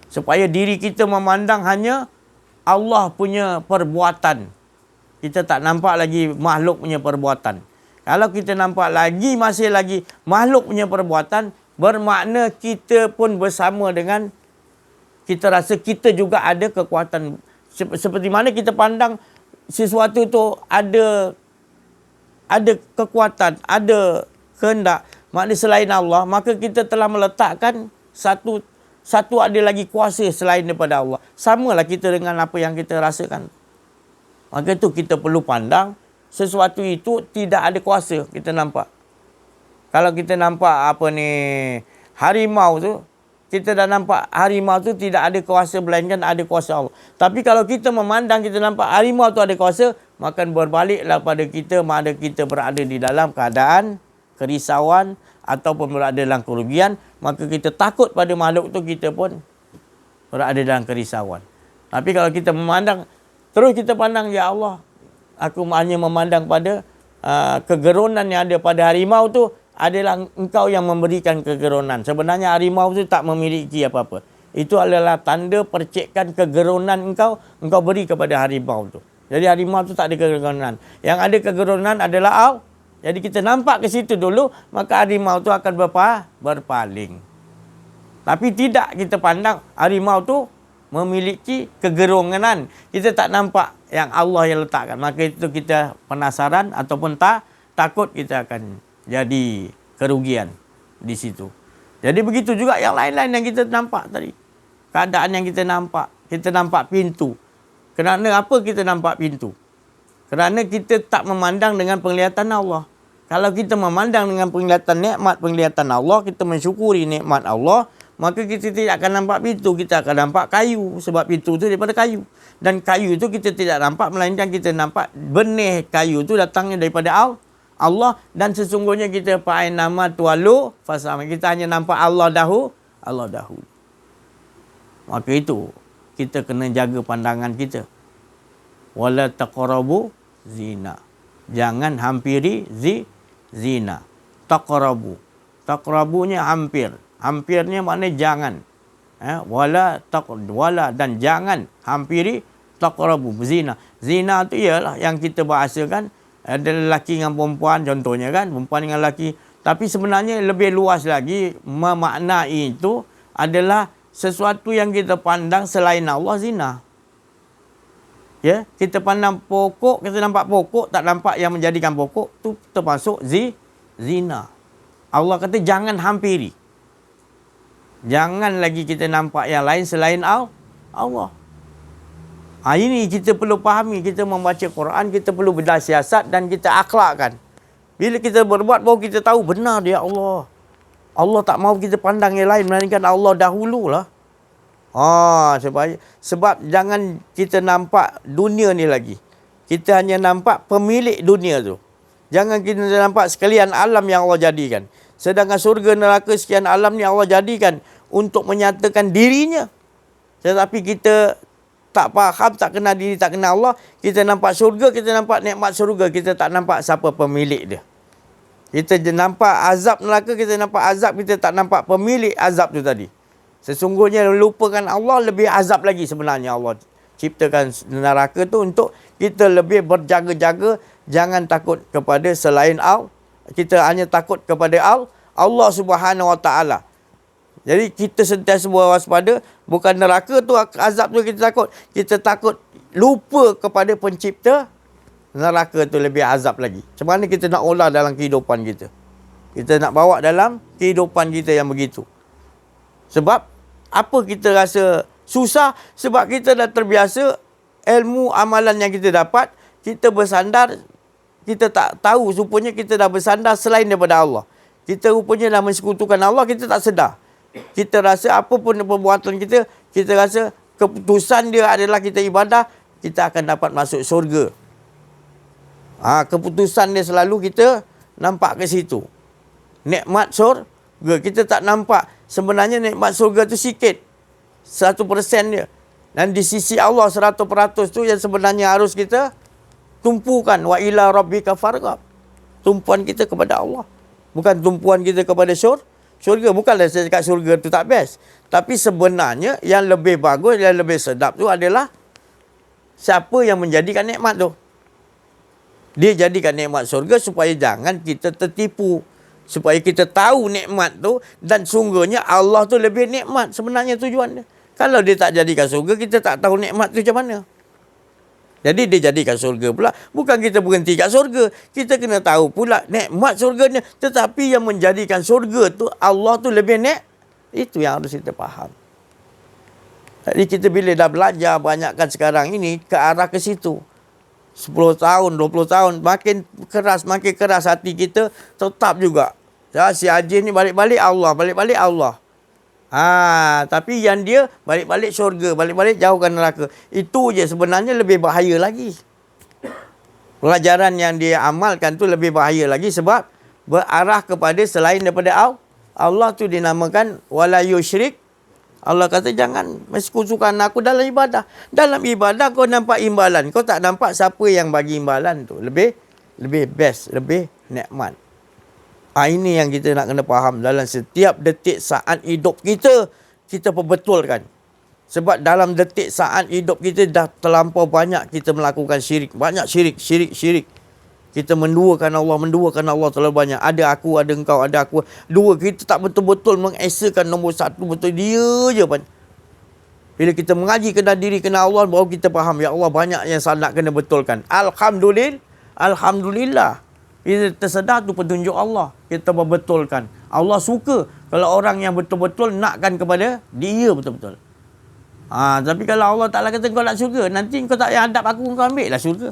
Supaya diri kita memandang hanya Allah punya perbuatan. Kita tak nampak lagi makhluk punya perbuatan. Kalau kita nampak masih lagi makhluk punya perbuatan, bermakna kita pun bersama dengan, kita rasa kita juga ada kekuatan. Seperti mana kita pandang sesuatu tu ada kekuatan, ada kehendak, maknanya selain Allah, maka kita telah meletakkan satu satu ada lagi kuasa selain daripada Allah. Samalah kita dengan apa yang kita rasakan. Maka tu kita perlu pandang sesuatu itu tidak ada kuasa kita nampak. Kalau kita nampak harimau tu, kita dah nampak harimau tu tidak ada kuasa melainkan ada kuasa Allah. Tapi kalau kita memandang, kita nampak harimau tu ada kuasa, maka berbaliklah pada kita mana kita berada di dalam keadaan kerisauan ataupun berada dalam kerugian, maka kita takut pada makhluk tu, kita pun berada dalam kerisauan. Tapi kalau kita memandang, terus kita pandang, ya Allah, aku hanya memandang pada kegerunan yang ada pada harimau tu, adalah engkau yang memberikan kegerunan. Sebenarnya harimau tu tak memiliki apa-apa. Itu adalah tanda percikkan kegerunan engkau beri kepada harimau tu. Jadi harimau tu tak ada kegerunan. Yang ada kegerunan adalah Allah. Jadi kita nampak ke situ dulu, maka harimau tu akan berpaling. Tapi tidak kita pandang harimau tu memiliki kegerunan. Kita tak nampak yang Allah yang letakkan. Maka itu kita penasaran ataupun takut kita akan jadi kerugian di situ. Jadi begitu juga yang lain-lain yang kita nampak tadi. Keadaan yang kita nampak. Kita nampak pintu. Kerana apa kita nampak pintu? Kerana kita tak memandang dengan penglihatan Allah. Kalau kita memandang dengan penglihatan Allah, kita mensyukuri nikmat Allah, maka kita tidak akan nampak pintu, kita akan nampak kayu. Sebab pintu itu daripada kayu. Dan kayu itu kita tidak nampak, melainkan kita nampak benih kayu itu datangnya daripada Allah. Dan sesungguhnya kita pakai nama tualu fasama. Kita hanya nampak Allah dahulu. Maka itu kita kena jaga pandangan kita. Wala taqrabu zina. Jangan hampiri zina. Taqrabu. Taqrabunya hampir. Hampirnya maknanya jangan. Wala dan jangan hampiri taqrabu zina. Zina tu ialah yang kita bahasakan ada lelaki dengan perempuan contohnya kan, perempuan dengan lelaki. Tapi sebenarnya lebih luas lagi memaknai itu adalah sesuatu yang kita pandang selain Allah zina. Ya, kita pandang pokok, kita nampak pokok, tak nampak yang menjadikan pokok, tu termasuk zina. Allah kata jangan hampiri. Jangan lagi kita nampak yang lain selain Allah. Ini kita perlu fahami, kita membaca Quran, kita perlu berdasiasat dan kita akhlakkan. Bila kita berbuat, baru kita tahu benar dia Allah. Allah tak mahu kita pandang yang lain, melainkan Allah dahululah. Sebab jangan kita nampak dunia ni lagi. Kita hanya nampak pemilik dunia tu. Jangan kita nampak sekalian alam yang Allah jadikan. Sedangkan surga neraka sekian alam ni Allah jadikan untuk menyatakan dirinya. Tetapi kita tak faham, tak kenal diri, tak kenal Allah. Kita nampak surga, kita nampak nikmat surga. Kita tak nampak siapa pemilik dia. Kita nampak azab neraka, kita nampak azab. Kita tak nampak pemilik azab tu tadi. Sesungguhnya lupakan Allah, lebih azab lagi sebenarnya Allah ciptakan neraka tu untuk kita lebih berjaga-jaga. Jangan takut kepada selain Allah. Kita hanya takut kepada Allah Subhanahu Wa Taala. Jadi kita sentiasa berwaspada. Bukan neraka tu azab tu kita takut. Kita takut lupa kepada pencipta neraka tu, lebih azab lagi. Macam mana kita nak olah dalam kehidupan kita? Kita nak bawa dalam kehidupan kita yang begitu. Sebab apa kita rasa susah? Sebab kita dah terbiasa ilmu amalan yang kita dapat, kita bersandar, kita tak tahu rupanya kita dah bersandar selain daripada Allah. Kita rupanya dah mensekutukan Allah, kita tak sedar. Kita rasa apa pun perbuatan kita, kita rasa keputusan dia adalah kita ibadah, kita akan dapat masuk syurga. Keputusan dia selalu kita nampak ke situ. Nikmat syurga, kita tak nampak. Sebenarnya nikmat syurga tu sikit. 1% dia. Dan di sisi Allah 100% tu yang sebenarnya harus kita tumpukan. Wa ila rabbika farghab. Tumpuan kita kepada Allah. Bukan tumpuan kita kepada syurga. Bukanlah saya cakap syurga tu tak best. Tapi sebenarnya yang lebih bagus, yang lebih sedap tu adalah siapa yang menjadikan nikmat tu. Dia jadikan nikmat syurga supaya jangan kita tertipu. Supaya kita tahu nikmat tu dan sungguhnya Allah tu lebih nikmat sebenarnya tujuan dia. Kalau dia tak jadikan syurga, kita tak tahu nikmat tu macam mana. Jadi dia jadikan syurga pula. Bukan kita berhenti kat syurga. Kita kena tahu pula nikmat syurganya. Tetapi yang menjadikan syurga tu, Allah tu lebih Itu yang harus kita faham. Jadi kita bila dah belajar banyakkan sekarang ini ke arah ke situ. 10 tahun, 20 tahun, makin keras hati kita, tetap juga. Ya, si Haji ni balik-balik Allah, balik-balik Allah. Tapi yang dia balik-balik syurga, balik-balik jauhkan neraka. Itu je sebenarnya lebih bahaya lagi. Pelajaran yang dia amalkan tu lebih bahaya lagi sebab berarah kepada selain daripada Allah tu dinamakan wala yusyrik. Allah kata jangan mensekutukan aku dalam ibadah. Dalam ibadah kau nampak imbalan, kau tak nampak siapa yang bagi imbalan tu. Lebih best, lebih nikmat. Ini yang kita nak kena faham dalam setiap detik saat hidup kita, kita perbetulkan. Sebab dalam detik saat hidup kita dah terlampau banyak kita melakukan syirik. Banyak syirik. Kita menduakan Allah terlalu banyak. Ada aku, ada engkau, ada aku. Dua, kita tak betul-betul mengesakan nombor satu, betul dia je. Bila kita mengaji kena diri, kena Allah, baru kita faham, ya Allah banyak yang saya nak kena betulkan. Alhamdulillah. Bila tersedar tu petunjuk Allah, kita berbetulkan. Allah suka kalau orang yang betul-betul nakkan kepada dia betul-betul. Tapi kalau Allah Ta'ala kata kau nak syurga, nanti kau tak payah hadap aku, kau ambil lah syurga.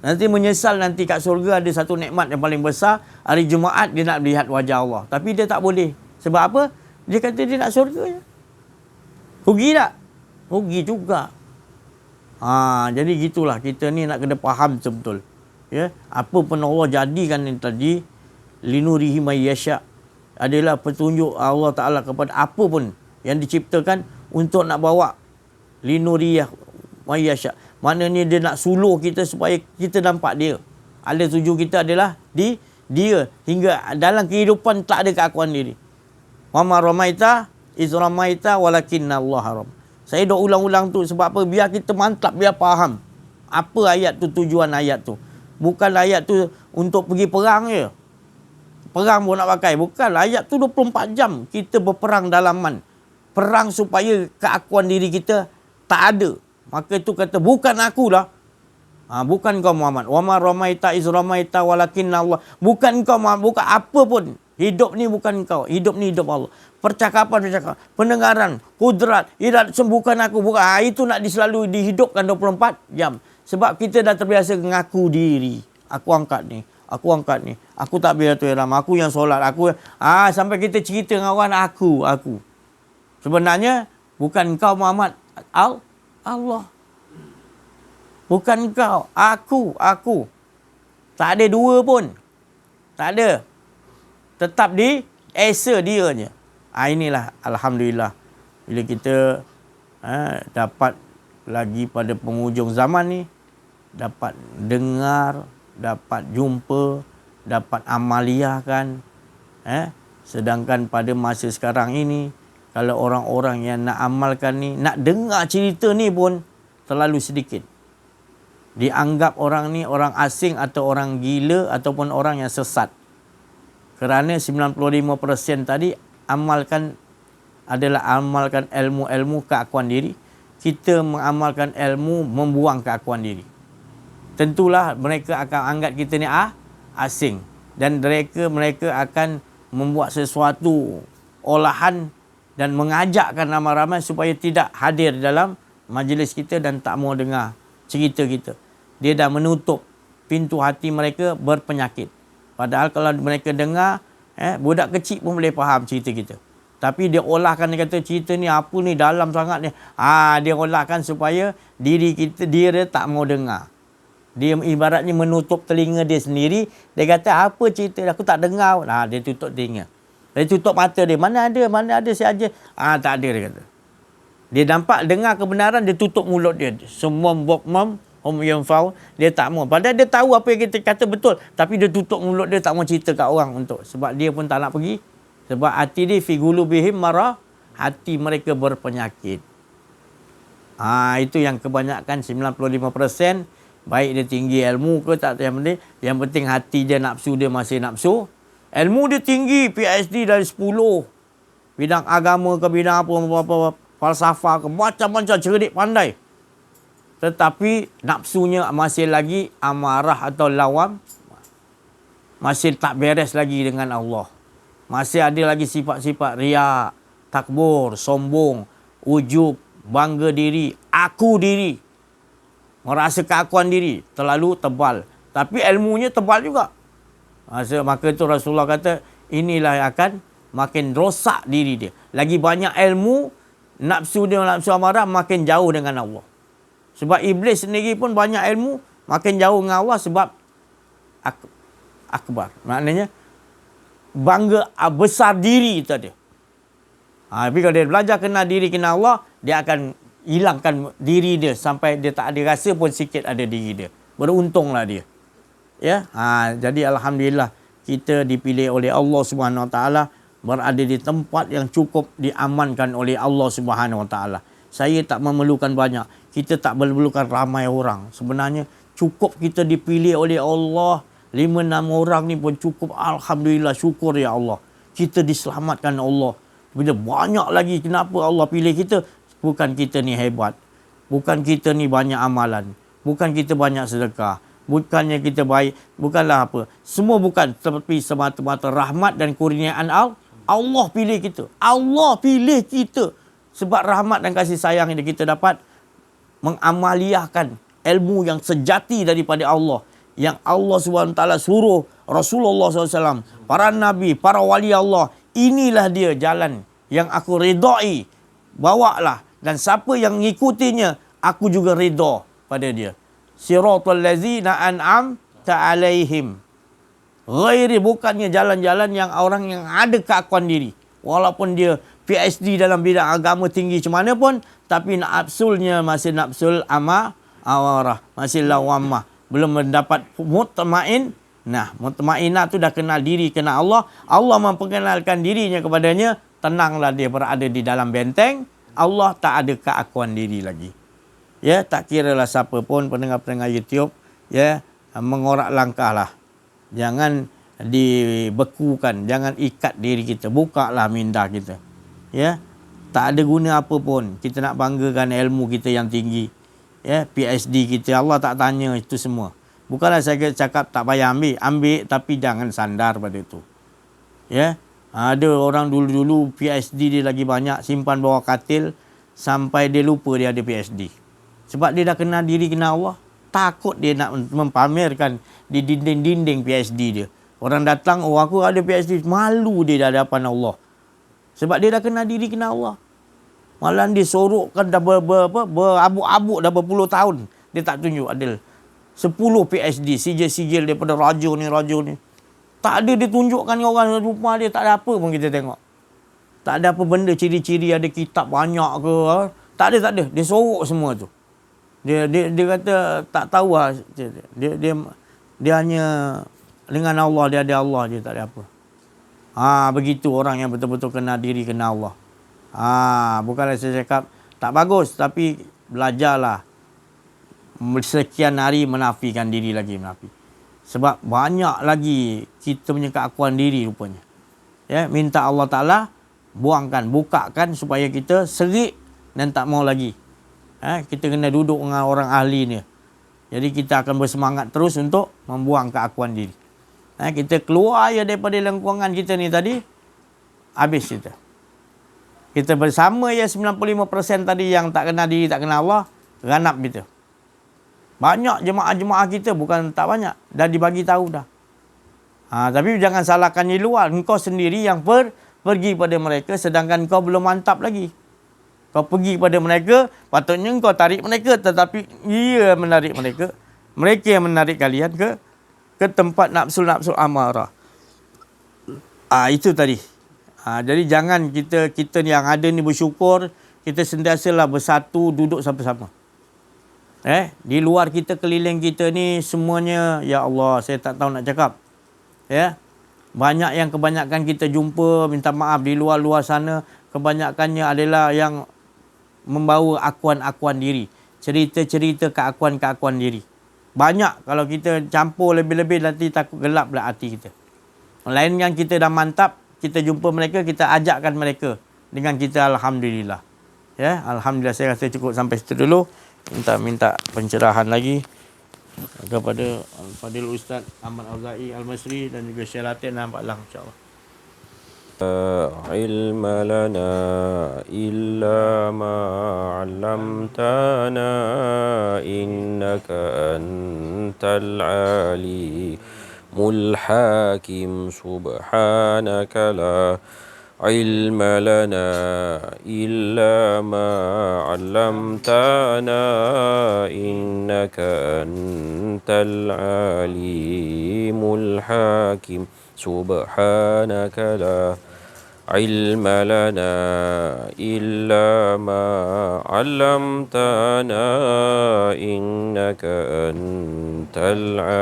Nanti menyesal nanti kat syurga ada satu nikmat yang paling besar. Hari Jumaat dia nak lihat wajah Allah. Tapi dia tak boleh. Sebab apa? Dia kata dia nak syurga je. Rugi tak? Rugi juga. Jadi gitulah. Kita ni nak kena faham betul-betul. Ya? Apa pun Allah jadikan ni tadi. Linurihi mayyasya. Adalah petunjuk Allah Ta'ala kepada apa pun yang diciptakan untuk nak bawa. Linurihi mayyasya. Maknanya dia nak suluh kita supaya kita nampak dia. Ada tuju kita adalah dia. Hingga dalam kehidupan tak ada keakuan diri. Wa ma ramaita iz ramaita walakinna Allah ram. Saya dah ulang-ulang tu sebab apa? Biar kita mantap, biar faham. Apa ayat tu, tujuan ayat tu. Bukan ayat tu untuk pergi perang je. Perang pun nak pakai. Bukan. Ayat tu 24 jam kita berperang dalaman. Perang supaya keakuan diri kita tak ada. Maka itu kata, bukan akulah. Bukan kau Muhammad. Wa ma ramaita iz ramaita walakinna Allah. Bukan kau Muhammad. Bukan apa pun. Hidup ni bukan kau. Hidup ni hidup Allah. Percakapan. Pendengaran. Kudrat. Bukan aku. Bukan. Itu nak selalu dihidupkan 24 jam. Sebab kita dah terbiasa mengaku diri. Aku angkat ni. Aku tak biar tu Ram. Aku yang solat. Sampai kita cerita dengan orang. Aku. Sebenarnya, bukan kau Muhammad. Allah. Bukan kau. Aku. Tak ada dua pun. Tak ada. Tetap di esa dia je. Inilah Alhamdulillah. Bila kita dapat lagi pada penghujung zaman ni, dapat dengar, dapat jumpa, dapat amaliahkan. Sedangkan pada masa sekarang ini, kalau orang-orang yang nak amalkan ni, nak dengar cerita ni pun terlalu sedikit. Dianggap orang ni orang asing atau orang gila ataupun orang yang sesat. Kerana 95% tadi amalkan ilmu keakuan diri. Kita mengamalkan ilmu membuang keakuan diri. Tentulah mereka akan anggap kita ni asing. Dan mereka akan membuat sesuatu olahan dan mengajakkan ramai-ramai supaya tidak hadir dalam majlis kita dan tak mau dengar cerita kita. Dia dah menutup pintu hati mereka berpenyakit. Padahal kalau mereka dengar, budak kecil pun boleh faham cerita kita. Tapi dia olahkan, dia kata cerita ni apa ni dalam sangat ni. Dia olahkan supaya dia tak mau dengar. Dia ibaratnya menutup telinga dia sendiri. Dia kata apa cerita aku tak dengar. Dia tutup telinga. Dia tutup mata dia. Mana ada si Haji? Tak ada dia kata. Dia nampak dengar kebenaran, dia tutup mulut dia. Semua bokmam, yang fau, dia tak mau. Padahal dia tahu apa yang kita kata betul. Tapi dia tutup mulut dia, tak mau cerita kat orang untuk. Sebab dia pun tak nak pergi. Sebab hati dia, fi gulubihim marah, hati mereka berpenyakit. Itu yang kebanyakan 95%. Baik dia tinggi ilmu ke tak yang penting. Yang penting hati dia nafsu dia masih nafsu. Ilmu dia tinggi, PhD dari 10. Bidang agama ke bidang apa falsafah ke macam-macam, cerdik pandai. Tetapi nafsunya masih lagi amarah atau lawam. Masih tak beres lagi dengan Allah. Masih ada lagi sifat-sifat riak, takbur, sombong, ujub, bangga diri, aku diri, merasa keakuan diri terlalu tebal. Tapi ilmunya tebal juga. Maka itu Rasulullah kata, inilah yang akan makin rosak diri dia. Lagi banyak ilmu, nafsu dia, nafsu amarah makin jauh dengan Allah. Sebab iblis sendiri pun banyak ilmu, makin jauh dengan Allah sebab akbar. Maknanya, bangga besar diri tadi. Tapi kalau dia belajar kenal diri, kenal Allah, dia akan hilangkan diri dia sampai dia tak ada rasa pun sikit ada diri dia. Beruntunglah dia. Ya, jadi alhamdulillah kita dipilih oleh Allah Subhanahu Wa Taala, berada di tempat yang cukup diamankan oleh Allah Subhanahu Wa Taala. Saya tak memerlukan banyak. Kita tak memerlukan ramai orang. Sebenarnya cukup kita dipilih oleh Allah. 5-6 orang ni pun cukup. Alhamdulillah, syukur ya Allah. Kita diselamatkan Allah. Bila banyak lagi, kenapa Allah pilih kita? Bukan kita ni hebat. Bukan kita ni banyak amalan. Bukan kita banyak sedekah. Bukannya kita baik. Bukanlah apa. Semua bukan. Tapi semata-mata rahmat dan kurniaan Allah pilih kita. Allah pilih kita. Sebab rahmat dan kasih sayang yang kita dapat, mengamaliahkan ilmu yang sejati daripada Allah. Yang Allah SWT suruh Rasulullah SAW, para nabi, para wali Allah. Inilah dia jalan yang aku redai. Bawalah. Dan siapa yang mengikutinya, aku juga redha pada dia. Siratal ladzina an'amta alaihim. Ghairi, bukannya jalan-jalan yang orang yang ada keakuan diri. Walaupun dia PhD dalam bidang agama tinggi macam mana pun, tapi nafsulnya masih nafsul amarah, masih lawamah. Belum mendapat mutmain. Nah, mutmainah tu dah kenal diri, kenal Allah. Allah memperkenalkan dirinya kepadanya. Tenanglah dia berada di dalam benteng. Allah tak ada keakuan diri lagi. Ya, tak kiralah siapa pun pendengar-pendengar YouTube, ya, mengorak langkah lah. Jangan dibekukan, jangan ikat diri kita. Bukalah minda kita. Ya, tak ada guna apa pun. Kita nak banggakan ilmu kita yang tinggi. Ya, PhD kita, Allah tak tanya itu semua. Bukanlah saya cakap tak payah ambil, tapi jangan sandar pada itu. Ya, ada orang dulu-dulu PhD dia lagi banyak, simpan bawah katil sampai dia lupa dia ada PhD. Sebab dia dah kenal diri, kenal Allah. Takut dia nak mempamerkan di dinding-dinding PhD dia. Orang datang, oh aku ada PhD, malu dia di hadapan Allah. Sebab dia dah kenal diri, kenal Allah. Malah dia sorokkan dah berabuk-abuk dah berpuluh tahun. Dia tak tunjuk adil. 10 PhD, sijil-sijil daripada raja ni. Tak ada dia tunjukkan orang, rumah dia tak ada apa pun kita tengok. Tak ada apa benda ciri-ciri ada kitab banyak ke. Tak ada. Dia sorok semua tu. Dia kata tak tahu lah. Dia hanya dengan Allah, dia ada Allah je, tak ada apa. Begitu orang yang betul-betul kenal diri, kenal Allah. Bukanlah saya cakap tak bagus, tapi belajarlah sekian hari menafikan diri lagi, sebab banyak lagi kita punya keakuan diri rupanya. Ya, minta Allah Ta'ala bukakan supaya kita serik dan tak mau lagi. Kita kena duduk dengan orang ahli ni. Jadi kita akan bersemangat terus untuk membuang keakuan diri. Kita keluar ya daripada lengkungan kita ni tadi, habis kita. Kita bersama ya 95% tadi yang tak kenal diri, tak kenal Allah, ranap kita. Banyak jemaah-jemaah kita, bukan tak banyak, dah dibagi tahu dah. Tapi jangan salahkan di luar. Engkau sendiri yang pergi pada mereka, sedangkan kau belum mantap lagi. Kau pergi pada mereka, patutnya kau tarik mereka, tetapi ia menarik mereka. Mereka yang menarik kalian ke tempat nafsu-nafsu amarah. Itu tadi. Jadi jangan kita yang ada ni bersyukur, kita sentiasalah bersatu, duduk sama-sama. Di luar kita, keliling kita ni semuanya, ya Allah, saya tak tahu nak cakap. Ya. Banyak yang kebanyakan kita jumpa, minta maaf, di luar-luar sana, kebanyakannya adalah yang membawa akuan-akuan diri. Cerita-cerita keakuan-keakuan diri. Banyak kalau kita campur lebih-lebih, nanti takut gelap pula hati kita. Lain yang kita dah mantap, kita jumpa mereka, kita ajakkan mereka dengan kita, alhamdulillah. Ya, alhamdulillah, saya rasa cukup sampai situ dulu. Minta pencerahan lagi kepada Al-Fadil Ustaz Ahmad Auza'i Al-Masri dan juga Syekh Latin dan Pak Lang, insya-Allah.
علم لنا إلا ما علمتنا إنك أنت العليم الحكيم سبحانك لا علم لنا إلا ما علمتنا إنك أنت العليم الحكيم سبحانك لا علم لنا إلا ما علمتنا إنك أنت العليم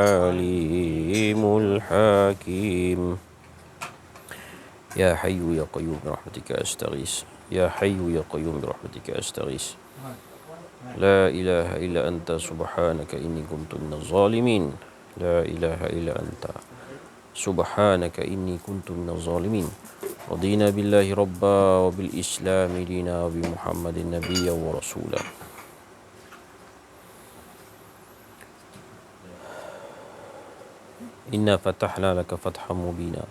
الحكيم يا حي يا قيوم برحمتك أستغيث يا حي يا قيوم برحمتك أستغيث لا إله إلا أنت سبحانك إني كنت من الظالمين لا إله إلا أنت سبحانك إني كنت من الظالمين رضينا بالله ربا وبالإسلام دينا وبمحمد نبيا ورسولا إنا فتحنا لك فتحا مبينا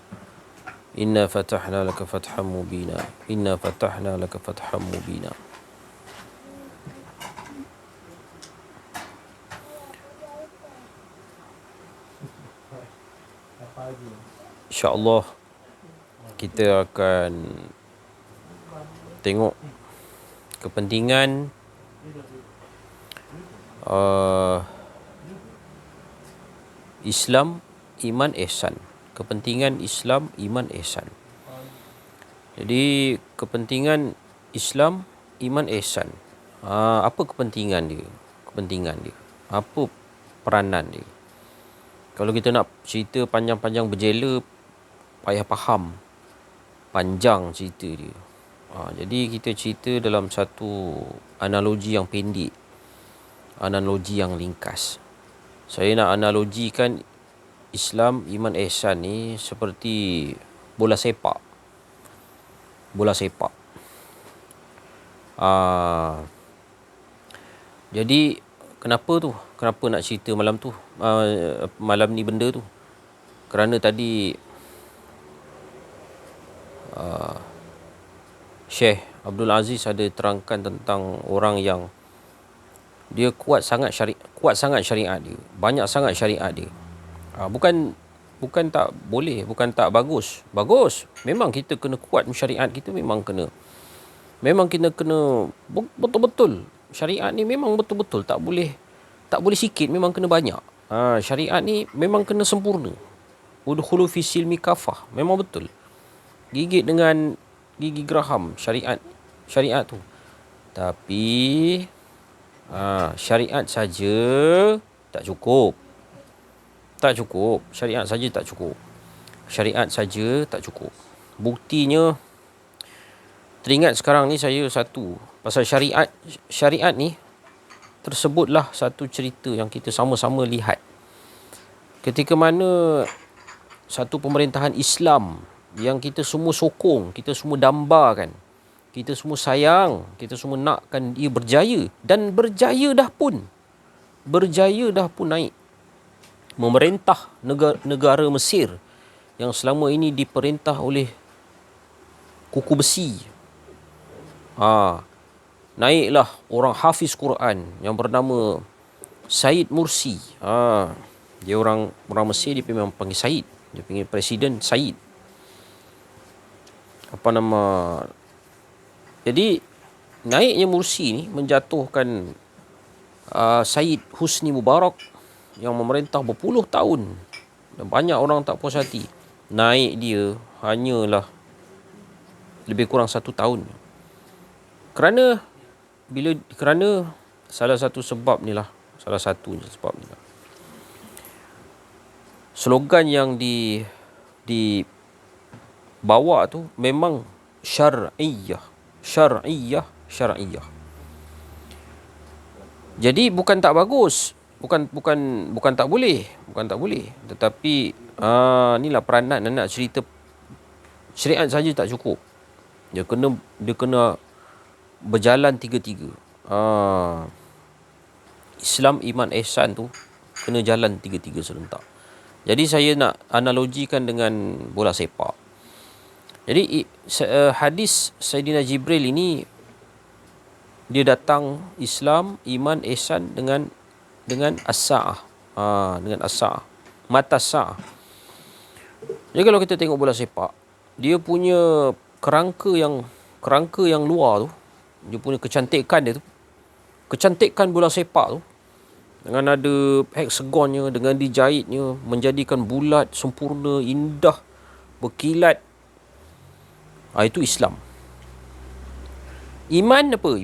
إنا فتحنا لك فتحا مبينا إنا فتحنا لك فتحا مبينا InsyaAllah kita akan tengok kepentingan Islam, iman, ihsan. Kepentingan Islam, iman, ihsan. Jadi kepentingan Islam, iman, ihsan. Apa kepentingan dia? Kepentingan dia. Apa peranan dia? Kalau kita nak cerita panjang-panjang berjela, payah faham panjang cerita dia. Jadi kita cerita dalam satu analogi yang pendek, analogi yang ringkas. Saya nak analogikan Islam, iman, ihsan ni seperti bola sepak. Bola sepak. Jadi kenapa tu? Kenapa nak cerita malam tu? Malam ni benda tu. Kerana tadi Syekh Abdul Aziz ada terangkan tentang orang yang dia kuat sangat syariat dia. Banyak sangat syariat dia. Bukan tak boleh, bukan tak bagus. Bagus. Memang kita kena kuat syariat kita, memang kena. Memang kita kena betul-betul. Syariat ni memang betul-betul tak boleh sikit, memang kena banyak. Syariat ni memang kena sempurna. Udkhulu fi silmi kafah. Memang betul. Gigit dengan gigi geraham syariat tu. Tapi syariat saja tak cukup. Tak cukup. Syariat saja tak cukup. Syariat saja tak cukup. Buktinya, teringat sekarang ni saya satu pasal syariat ni tersebutlah satu cerita yang kita sama-sama lihat. Ketika mana satu pemerintahan Islam yang kita semua sokong, kita semua dambakan, kita semua sayang, kita semua nakkan dia berjaya, dan berjaya dah pun naik memerintah negara Mesir yang selama ini diperintah oleh kuku besi. Naiklah orang hafiz Quran yang bernama Said Mursi. Dia orang Mesir, dia memang panggil Said. Dia panggil Presiden Said. Jadi naiknya Mursi ni menjatuhkan Said Husni Mubarak yang memerintah berpuluh tahun dan banyak orang tak puas hati. Naik dia hanyalah lebih kurang 1 tahun. Kerana salah satu sebab ni lah. Slogan yang dibawa tu memang syar'iyah. Jadi bukan tak bagus, bukan tak boleh, tetapi inilah peranan nak cerita. Syariat saja tak cukup. Dia kena berjalan tiga-tiga. Islam, iman, ihsan tu kena jalan tiga-tiga serentak. Jadi saya nak analogikan dengan bola sepak. Jadi hadis Saidina Jibril ini, dia datang Islam, iman, ihsan dengan as-sa'ah. Dengan as-sa'ah. Mata sa'ah. Jadi kalau kita tengok bola sepak, dia punya kerangka yang luar tu, dia punya kecantikan dia tu, kecantikan bola sepak tu, dengan ada heksagonnya, dengan dijahitnya, menjadikan bulat, sempurna, indah, berkilat. Itu Islam. Iman apa?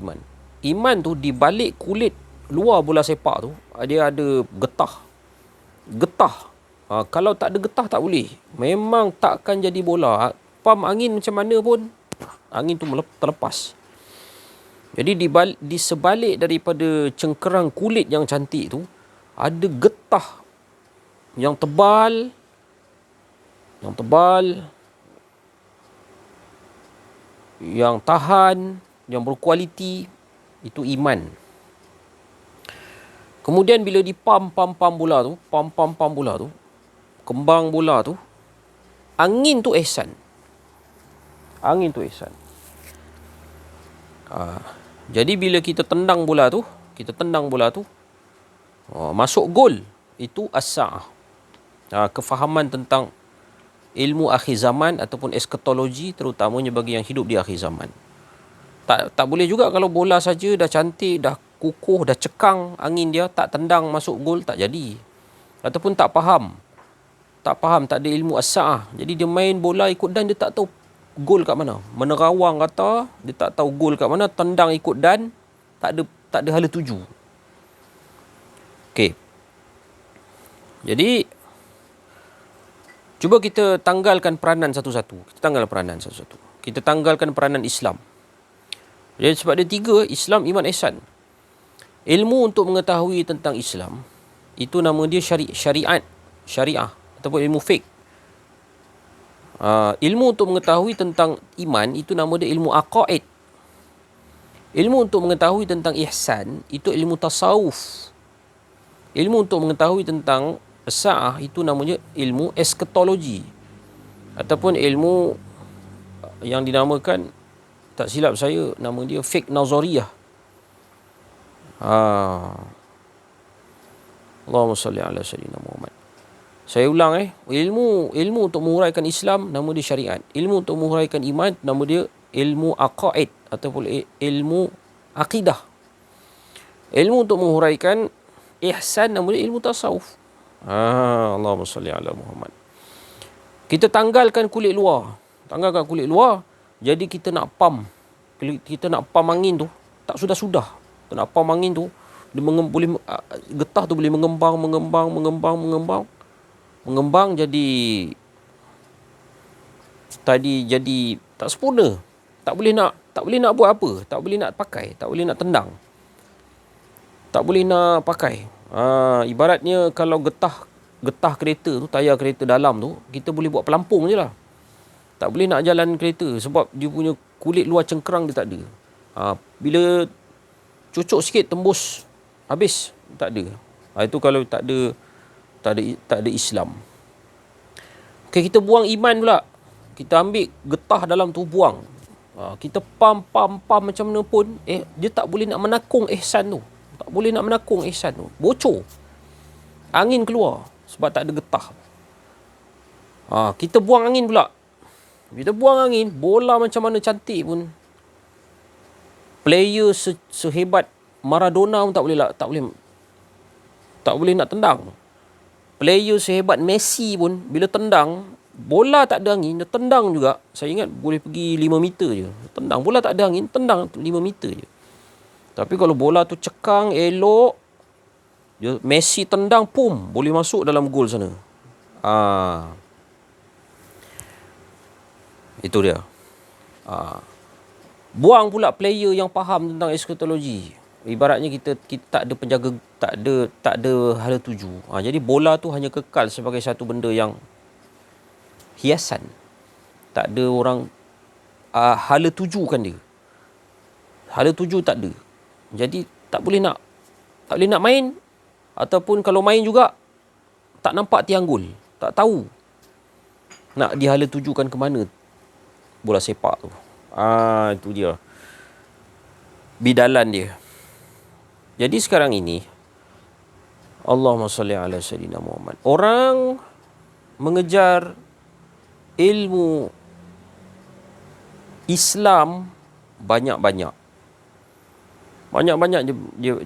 Iman tu di balik kulit luar bola sepak tu, dia ada getah. Kalau tak ada getah tak boleh. Memang takkan jadi bola. Pam angin macam mana pun, angin tu terlepas. Jadi di sebalik daripada cengkerang kulit yang cantik tu, ada getah yang tebal, yang tahan, yang berkualiti. Itu iman. Kemudian bila pam bola tu, kembang bola tu, angin tu ihsan. Jadi bila kita tendang bola tu, masuk gol, itu as-sa'ah. Kefahaman tentang ilmu akhir zaman ataupun eskatologi, terutamanya bagi yang hidup di akhir zaman. Tak boleh juga kalau bola saja dah cantik, dah kukuh, dah cekang angin dia, tak tendang masuk gol, tak jadi. Ataupun tak faham, tak ada ilmu as-sa'ah. Jadi dia main bola ikut dan dia tak tahu gol kat mana. Menerawang kata, dia tak tahu gol kat mana, tendang ikut dan, tak ada hala tuju. Okey. Jadi cuba kita tanggalkan peranan satu-satu. Kita tanggalkan peranan Islam. Jadi sebab dia 3, Islam, iman, ihsan. Ilmu untuk mengetahui tentang Islam, itu nama dia syariah ataupun ilmu fiqh. Ilmu untuk mengetahui tentang iman, itu nama dia ilmu aqaid. Ilmu untuk mengetahui tentang ihsan, itu ilmu tasawuf. Ilmu untuk mengetahui tentang sa'ah, itu namanya ilmu eskatologi. Ataupun ilmu yang dinamakan, tak silap saya, nama dia fiqh nazariyah. Allahumma salli ala sayyidina Muhammad. Saya ulang ilmu untuk menguraikan Islam, nama dia syariat. Ilmu untuk menguraikan iman, nama dia ilmu aqaid ataupun ilmu akidah. Ilmu untuk menguraikan ihsan, nama dia ilmu tasawuf. Allahumma salli ala Muhammad. Kita tanggalkan kulit luar. Jadi kita nak pam angin tu, tak sudah-sudah. Kita nak pam angin tu, dia getah tu boleh mengembang jadi tak sempurna. Tak boleh nak buat apa, tak boleh nak pakai, tak boleh nak tendang, tak boleh nak pakai. Ibaratnya kalau getah kereta tu, tayar kereta dalam tu, kita boleh buat pelampung je lah. Tak boleh nak jalan kereta sebab dia punya kulit luar cengkerang dia tak ada. Bila cucuk sikit tembus, habis, tak ada. Itu kalau tak ada Islam. Okay, kita buang iman pula. Kita ambil getah dalam tu, buang. Kita pam macam mana pun, dia tak boleh nak menakung ihsan tu. Bocor. Angin keluar sebab tak ada getah. Kita buang angin pula. Kita buang angin, bola macam mana cantik pun, player sehebat Maradona pun tak boleh nak tendang. Player sehebat Messi pun, bila tendang, bola tak ada angin, dia tendang juga. Saya ingat boleh pergi 5 meter je. Tendang, bola tak ada angin, tendang 5 meter je. Tapi kalau bola tu cekang, elok, Messi tendang, pum, boleh masuk dalam gol sana. Itu dia. Buang pula player yang faham tentang eskatologi. Ibaratnya kita tak ada penjaga, tak ada hala tuju. Jadi bola tu hanya kekal sebagai satu benda yang hiasan. Tak ada orang hala tujukan dia. Hala tuju tak ada. Jadi tak boleh nak main, ataupun kalau main juga tak nampak tiang gol. Tak tahu nak dihala tujukan ke mana bola sepak tu. Itu dia. Bidalan dia. Jadi sekarang ini, Allahumma salli ala sayyidina Muhammad. Orang mengejar ilmu Islam banyak-banyak. Banyak-banyak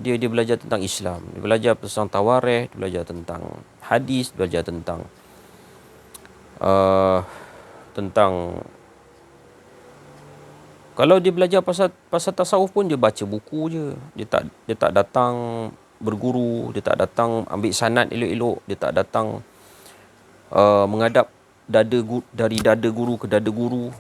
dia belajar tentang Islam. Dia belajar tentang tawarikh, dia belajar tentang hadis, dia belajar tentang tentang kalau dia belajar pasal tasawuf pun dia baca buku je. Dia tak datang berguru, dia tak datang ambil sanad elok-elok, dia tak datang menghadap dari dada guru ke dada guru.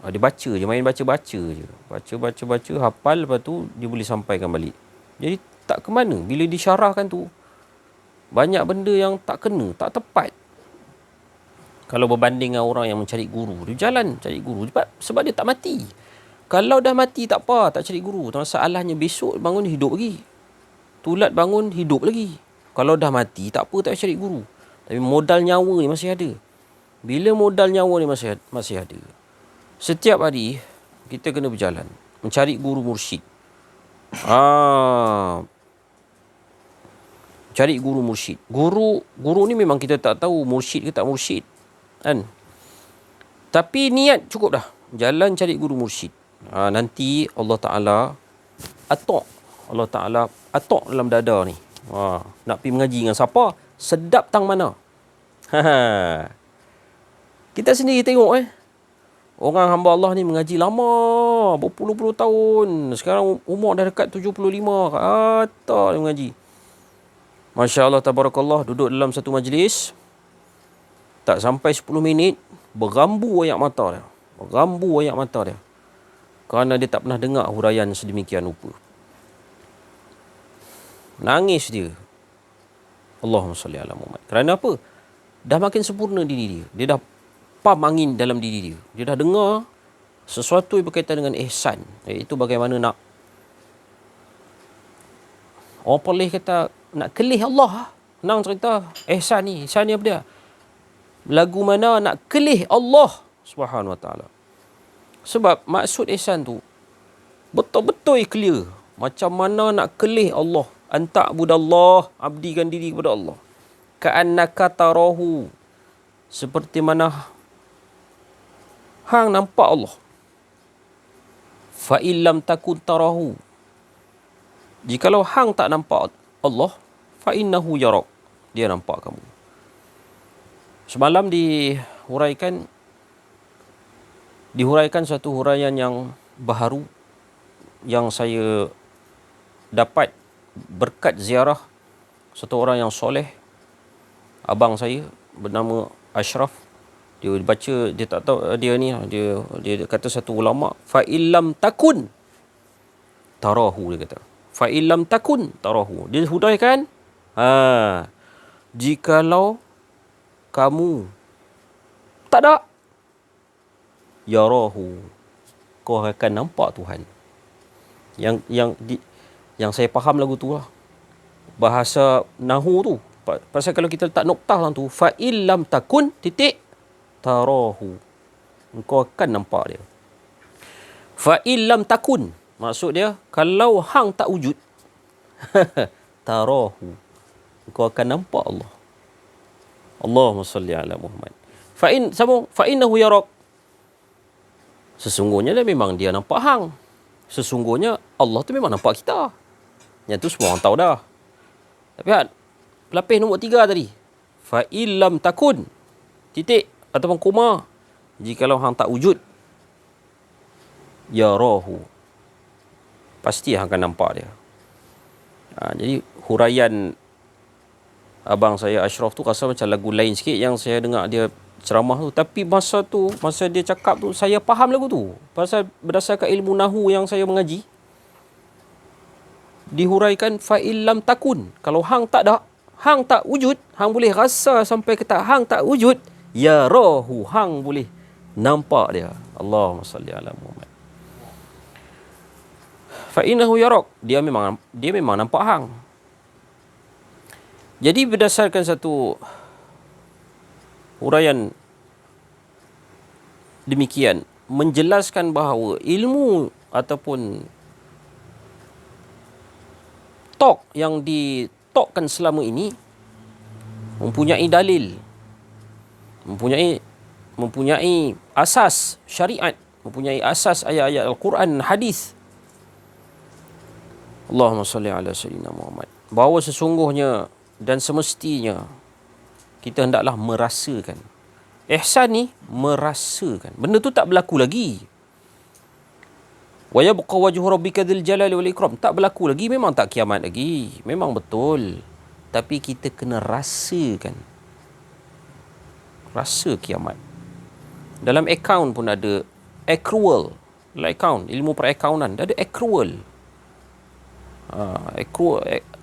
Dia baca je, main baca-baca je. Baca, hafal, lepas tu dia boleh sampaikan balik. Jadi tak ke mana. Bila disyarahkan tu, banyak benda yang tak kena, tak tepat. Kalau berbanding dengan orang yang mencari guru, dia jalan cari guru. Sebab dia tak mati. Kalau dah mati tak apa, tak cari guru. Masalahnya besok bangun hidup lagi. Tulat bangun hidup lagi. Kalau dah mati tak apa, tak cari guru. Tapi modal nyawa ni masih ada. Bila modal nyawa ni masih ada, setiap hari kita kena berjalan mencari guru mursyid. Cari guru mursyid. Guru ni memang kita tak tahu mursyid ke tak mursyid, kan? Tapi niat cukup dah. Jalan cari guru mursyid. Nanti Allah Ta'ala atok dalam dada ni. Nak pergi mengaji dengan siapa? Sedap tang mana? Kita sendiri tengok orang hamba Allah ni mengaji lama, berpuluh-puluh tahun. Sekarang umur dah dekat 75. Kata dia mengaji. Masya Allah, tabarakallah, duduk dalam satu majlis. Tak sampai 10 minit, bergambu ayak mata dia. Kerana dia tak pernah dengar huraian sedemikian rupa. Nangis dia. Allahumma salli ala Muhammad. Kerana apa? Dah makin sempurna diri dia. Dia dah pam angin dalam diri dia. Dia dah dengar sesuatu yang berkaitan dengan ihsan. Iaitu bagaimana nak, orang pelih kata, nak kelih Allah. Senang cerita. Ihsan ni apa dia? Lagu mana nak kelih Allah Subhanahu wa ta'ala. Sebab maksud ihsan tu betul-betul clear. Macam mana nak kelih Allah. Anta budallah, abdikan diri kepada Allah. Ka'annaka tarahu. Seperti mana hang nampak Allah. Fa illam takun tarahu. Jikalau hang tak nampak Allah, fa innahu yarak. Dia nampak kamu. Semalam dihuraikan satu huraian yang baharu yang saya dapat berkat ziarah satu orang yang soleh, abang saya bernama Ashraf. Dia baca, dia tak tahu dia kata satu ulama, fa illam takun tarahu, dia kata. Fa illam takun tarahu. Dia huraikan, jikalau kamu tak ada, yarahu, kau akan nampak Tuhan. Yang saya faham lagu tu lah, bahasa nahu tu. Pasal kalau kita letak noktah dalam tu, fa illam takun titik tarahu, engkau akan nampak dia. Fa illam takun, maksud dia kalau hang tak wujud, tarahu, engkau akan nampak Allah. Allahumma salli ala Muhammad. Fa innahu yarak. Sesungguhnya dia memang dia nampak hang. Sesungguhnya Allah tu memang nampak kita. Yang tu semua orang tahu dah. Tapi pelapis nombor 3 tadi. Fa illam takun titik ataupun koma, jikalau hang tak wujud, yarahu, pasti hang akan nampak dia. Jadi huraian abang saya Ashraf tu rasa macam lagu lain sikit yang saya dengar dia ceramah tu. Tapi masa dia cakap tu, saya faham lagu tu. Pasal berdasarkan ilmu nahu yang saya mengaji, dihuraikan fa illam takun, kalau hang tak ada, hang tak wujud, hang boleh rasa sampai kata hang tak wujud, ya rohu, hang boleh nampak dia. Allahumma salli ala Muhammad. Fa innahu yarak, dia memang nampak hang. Jadi berdasarkan satu huraian demikian, menjelaskan bahawa ilmu ataupun talk yang ditalkkan selama ini mempunyai dalil, mempunyai asas syariat, mempunyai asas ayat-ayat Al-Quran, hadis. Allahumma salli ala sayyidina Muhammad. Bahawa sesungguhnya dan semestinya kita hendaklah merasakan. Ihsan ni merasakan. Benda tu tak berlaku lagi. Wa yabqa wajhu rabbika dzil jalali wal ikram. Tak berlaku lagi, memang tak kiamat lagi. Memang betul. Tapi kita kena rasakan. Rasa kiamat. Dalam akaun pun ada accrual. Dalam akaun, ilmu perakaunan, ada accrual.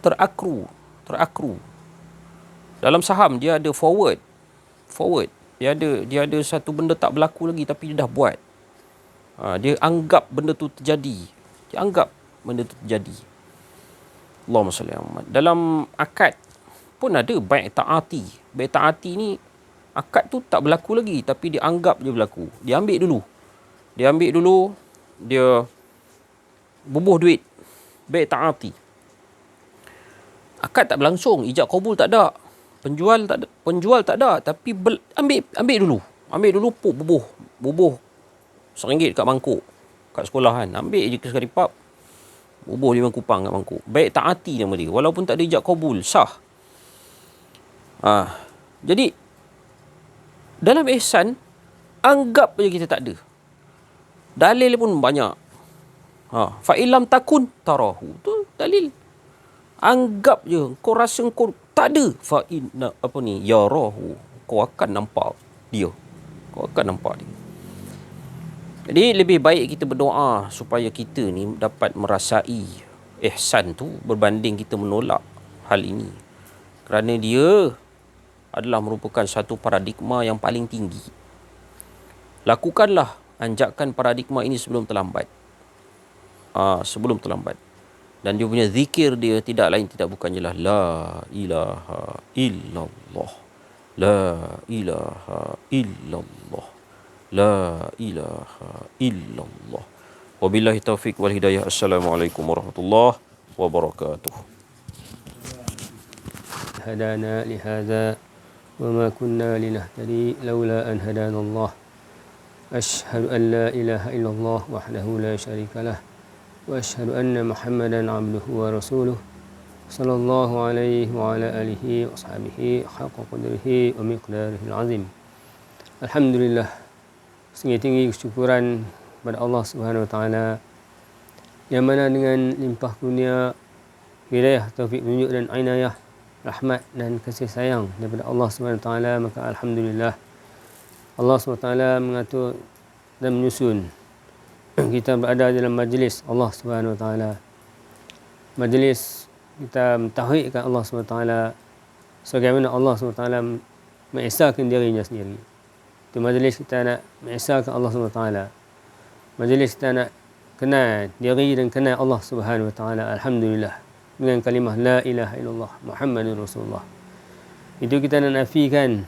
Terakru. Dalam saham dia ada forward. Dia ada satu benda tak berlaku lagi tapi dia dah buat. Dia anggap benda tu terjadi. Allahumma salli ala Muhammad. Dalam akad pun ada bai' ta'ati. Bai' ta'ati ni akad tu tak berlaku lagi tapi dia anggap dia berlaku. Dia ambil dulu, dia bubuh duit. Bai' ta'ati. Akad tak berlangsung, ijab kabul tak ada. Penjual tak ada tapi ambil dulu bubuh RM1 kat mangkuk kat sekolah kan, ambil je sekali pap, bubuh 5 kupang kat mangkuk. Baik taati nama dia, walaupun tak ada ijab kabul, sah. Jadi dalam ihsan anggap je kita tak ada, dalil pun banyak. Fa illam takun tarahu, tu dalil. Anggap je, kau rasa kau tak ada, fa inna yarahu, kau akan nampak dia. Jadi lebih baik kita berdoa supaya kita ni dapat merasai ihsan tu berbanding kita menolak hal ini. Kerana dia adalah merupakan satu paradigma yang paling tinggi. Lakukanlah anjakan paradigma ini sebelum terlambat. Dan dia punya zikir dia tidak lain tidak bukan ialah la ilaha illallah, la ilaha illallah, la ilaha illallah. Wabillahi taufiq wal hidayah. Assalamualaikum warahmatullahi wabarakatuh.
Hadana li hadza wa ma kunna linahtadi laula an hadana Allah. Ashhadu an la ilaha illallah wahdahu la syarika lah. وأشهد أن محمدا عبده ورسوله صلى الله عليه وعلى آله وصحبه حق قدره ومقداره العظيم. Alhamdulillah, setinggi kesyukuran kepada Allah Subhanahu Wa Taala yang mana dengan limpah kurnia hidayah, taufik, tunjuk dan inayah, rahmat dan kasih sayang daripada Allah Subhanahu Wa Taala, maka alhamdulillah Allah Subhanahu Wa Taala mengatur dan menyusun kita berada dalam majlis Allah Subhanahu Wa Taala. Majlis kita mentauhidkan Allah Subhanahu Wa Taala sebagaimana Allah Subhanahu Wa Taala mengesahkan dirinya sendiri. Itu majlis kita nak mengesahkan Allah Subhanahu Wa Taala. Majlis kita nak kenal diri dan kenal Allah Subhanahu Wa Taala. Alhamdulillah, dengan kalimah la ilaha illallah Muhammadur Rasulullah. Itu kita nak nafikan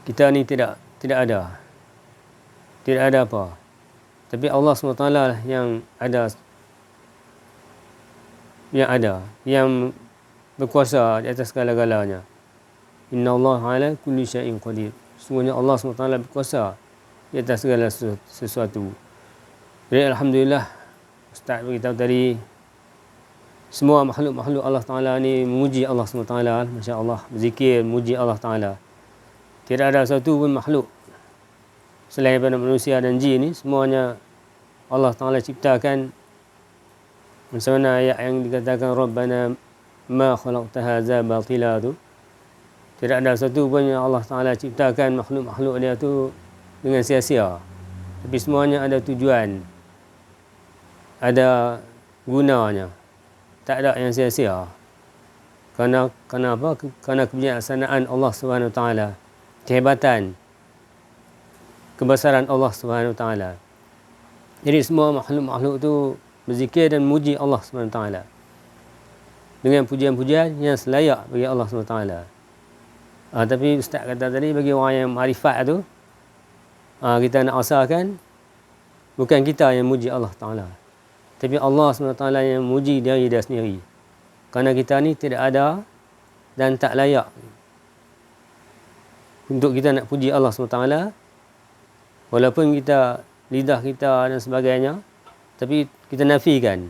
kita ni tidak ada. Tidak ada apa. Tapi Allah SWT yang ada, yang berkuasa di atas segala-galanya. Inna Allah ala kulli syai'in qadir. Sungguhnya Allah SWT berkuasa di atas segala sesuatu. Jadi alhamdulillah, Ustaz beritahu tadi, semua makhluk-makhluk Allah Ta'ala ni memuji Allah SWT. Masya Allah, berzikir, memuji Allah Ta'ala. Tidak ada satu pun makhluk selain daripada manusia dan jin ni, semuanya Allah Ta'ala ciptakan. Macam mana ayat yang dikatakan Rabbana ma khalaqta hadza batila tu. Tidak ada satu pun yang Allah Ta'ala ciptakan makhluk-makhluk dia tu dengan sia-sia. Tapi semuanya ada tujuan, ada gunanya. Tak ada yang sia-sia. Kerana apa? Kerana kebijaksanaan Allah Subhanahu Wa Taala, kehebatan, kebesaran Allah Subhanahu Wa Taala. Jadi semua makhluk-makhluk tu berzikir dan memuji Allah Subhanahu Wa Taala dengan pujian-pujian yang selayak bagi Allah Subhanahu Wa Taala. Tapi Ustaz kata tadi, bagi orang yang marifat tu, Kita nak asalkan bukan kita yang muji Allah Ta'ala, tapi Allah SWT yang muji diri dia sendiri. Kerana kita ni tidak ada dan tak layak untuk kita nak puji Allah SWT. Walaupun kita, lidah kita dan sebagainya, tapi kita nafikan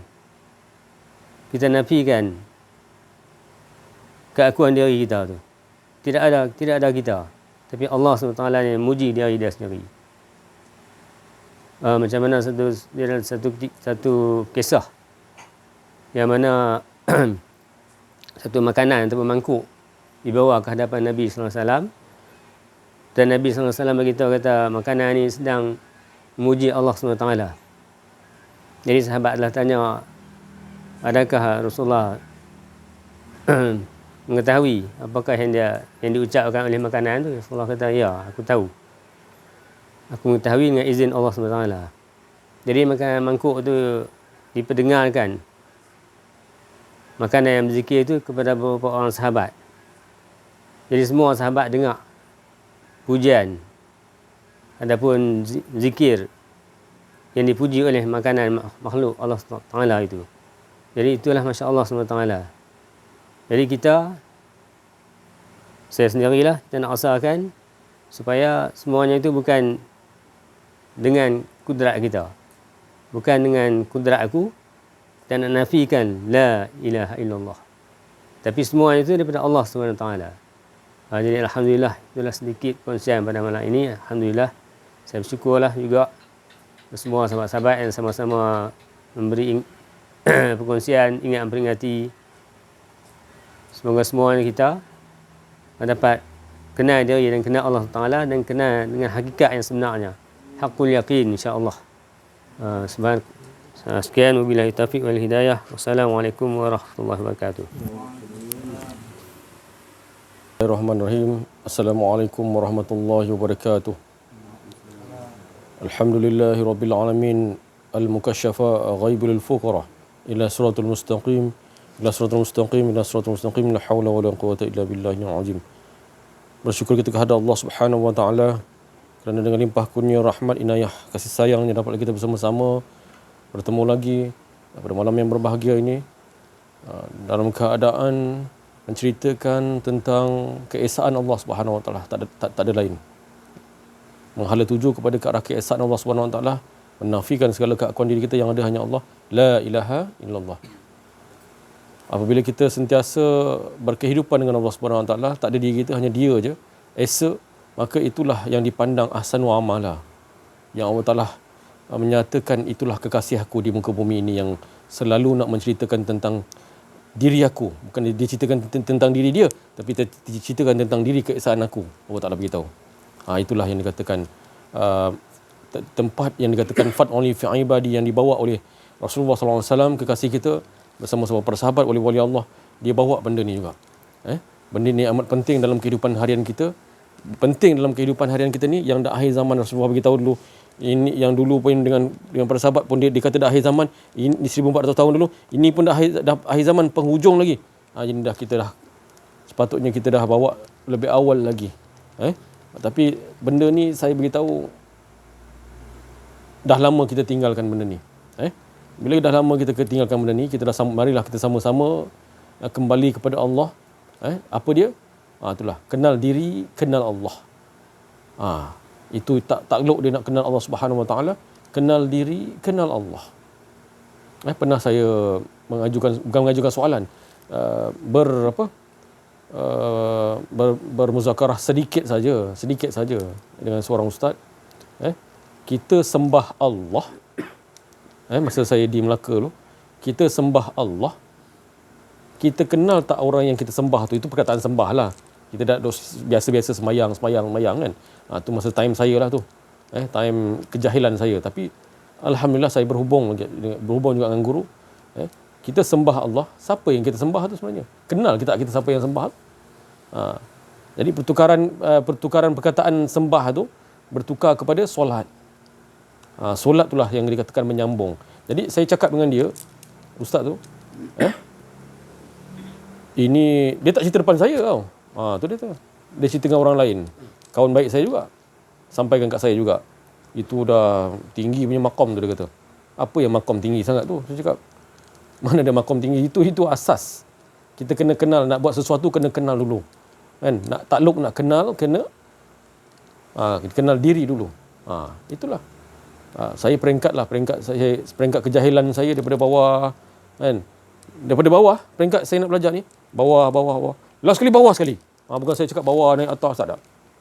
keakuan diri kita tu. Tidak ada kita, tapi Allah SWT yang muji diri dia sendiri. Macam mana satu kisah yang mana satu makanan atau mangkuk dibawa ke hadapan Nabi sallallahu alaihi wasallam, dan Nabi sallallahu alaihi wasallam beritahu kata makanan ini sedang memuji Allah SWT. Jadi sahabat adalah tanya, adakah Rasulullah mengetahui apakah yang diucapkan oleh makanan tu? Rasulullah kata, ya, aku tahu. Aku mengetahui dengan izin Allah SWT. Jadi makanan mangkuk tu diperdengarkan makanan yang berzikir itu kepada beberapa orang sahabat. Jadi semua sahabat dengar pujian adapun zikir yang dipuji oleh makanan makhluk Allah Taala itu. Jadi itulah masya-Allah SWT. Jadi saya sendirilah, kita nak asalkan supaya semuanya itu bukan dengan kudrat kita, bukan dengan kudrat aku, dan nak nafikan la ilaha illallah, tapi semua itu daripada Allah SWT. Jadi alhamdulillah, itulah sedikit perkongsian pada malam ini. Alhamdulillah, saya bersyukurlah juga semua sahabat-sahabat yang sama-sama memberi perkongsian, ingat memperingati. Semoga semua kita dapat kenal diri dan kenal Allah Ta'ala, dan kenal dengan hakikat yang sebenarnya, haqqul yaqin, insya-Allah. Sekian, wabillahi taufiq wal hidayah. Wassalamualaikum warahmatullahi wabarakatuh.
Bismillahirrahmanirrahim. Assalamualaikum warahmatullahi wabarakatuh. Alhamdulillahi rabbil alamin, al-mukasyafa ghaibul fuqara ila siratul mustaqim, ila siratul mustaqim, ila siratul mustaqim, la haula wala quwwata illa billahil azim. Bersyukur kita kepada Allah Subhanahu wa taala kerana dengan limpah kurnia rahmat, inayah, kasih sayangnya dapat kita bersama-sama bertemu lagi pada malam yang berbahagia ini dalam keadaan menceritakan tentang keesaan Allah Subhanahu wa taala. Tak ada lain. Menghala tuju kepada ke arah keesaan Allah Subhanahu wa taala, menafikan segala keakuan diri kita yang ada hanya Allah. La ilaha illallah. Apabila kita sentiasa berkehidupan dengan Allah Subhanahu wa taala, tak ada diri kita, hanya dia je esa, maka itulah yang dipandang ahsanu amala, yang Allah Taala menyatakan itulah kekasih aku di muka bumi ini, yang selalu nak menceritakan tentang diri aku. Bukan dia ceritakan tentang diri dia, tapi dia ceritakan tentang diri keesaan aku. Allah Ta'ala beritahu. Itulah yang dikatakan tempat yang dikatakan fat only fi ibadi, yang dibawa oleh Rasulullah SAW, kekasih kita, bersama-sama para sahabat, wali-wali Allah. Dia bawa benda ni juga. Benda ni amat penting dalam kehidupan harian kita. Penting dalam kehidupan harian kita ni, yang dah akhir zaman. Rasulullah beritahu dulu, ini yang dulu pun dengan para sahabat pun dia kata dah akhir zaman, ini 1400 tahun dulu, ini pun dah akhir zaman, penghujung lagi. Jadi kita dah sepatutnya kita dah bawa lebih awal lagi. Tapi benda ni saya beritahu dah lama kita tinggalkan benda ni. Bila dah lama kita tinggalkan benda ni, kita dah marilah kita sama-sama kembali kepada Allah. Apa dia? Itulah kenal diri, kenal Allah. Itu takluk dia nak kenal Allah Subhanahu wa taala, kenal diri, kenal Allah. Pernah saya mengajukan soalan, bermuzakarah sedikit saja dengan seorang ustaz. Kita sembah Allah. Masa saya di Melaka dulu, kita sembah Allah. Kita kenal tak orang yang kita sembah tu? Itu perkataan sembah lah. Kita dah biasa-biasa semayang kan. Tu masa time saya lah tu. Time kejahilan saya. Tapi alhamdulillah saya berhubung juga dengan guru. Kita sembah Allah. Siapa yang kita sembah tu sebenarnya? Kenal kita siapa yang sembah tu? Jadi pertukaran perkataan sembah tu bertukar kepada solat. Solat itulah yang dikatakan menyambung. Jadi saya cakap dengan dia, ustaz tu, ini dia tak cerita depan saya tau. Tu dia tu. Dia cerita dengan orang lain. Kawan baik saya juga. Sampaikan kat saya juga. itu dah tinggi punya maqam tu, dia kata. Apa yang maqam tinggi sangat tu? Saya cakap, mana ada maqam tinggi? Itu asas. Kita kena kenal, nak buat sesuatu kena kenal dulu. Kan? Nak takluk, nak kenal, kena kenal diri dulu. Itulah. Saya peringkat kejahilan saya daripada bawah, kan? Daripada bawah, peringkat saya nak belajar ni, bawah. Last sekali bawah sekali. Bukan saya cakap bawah naik atas, tak ada.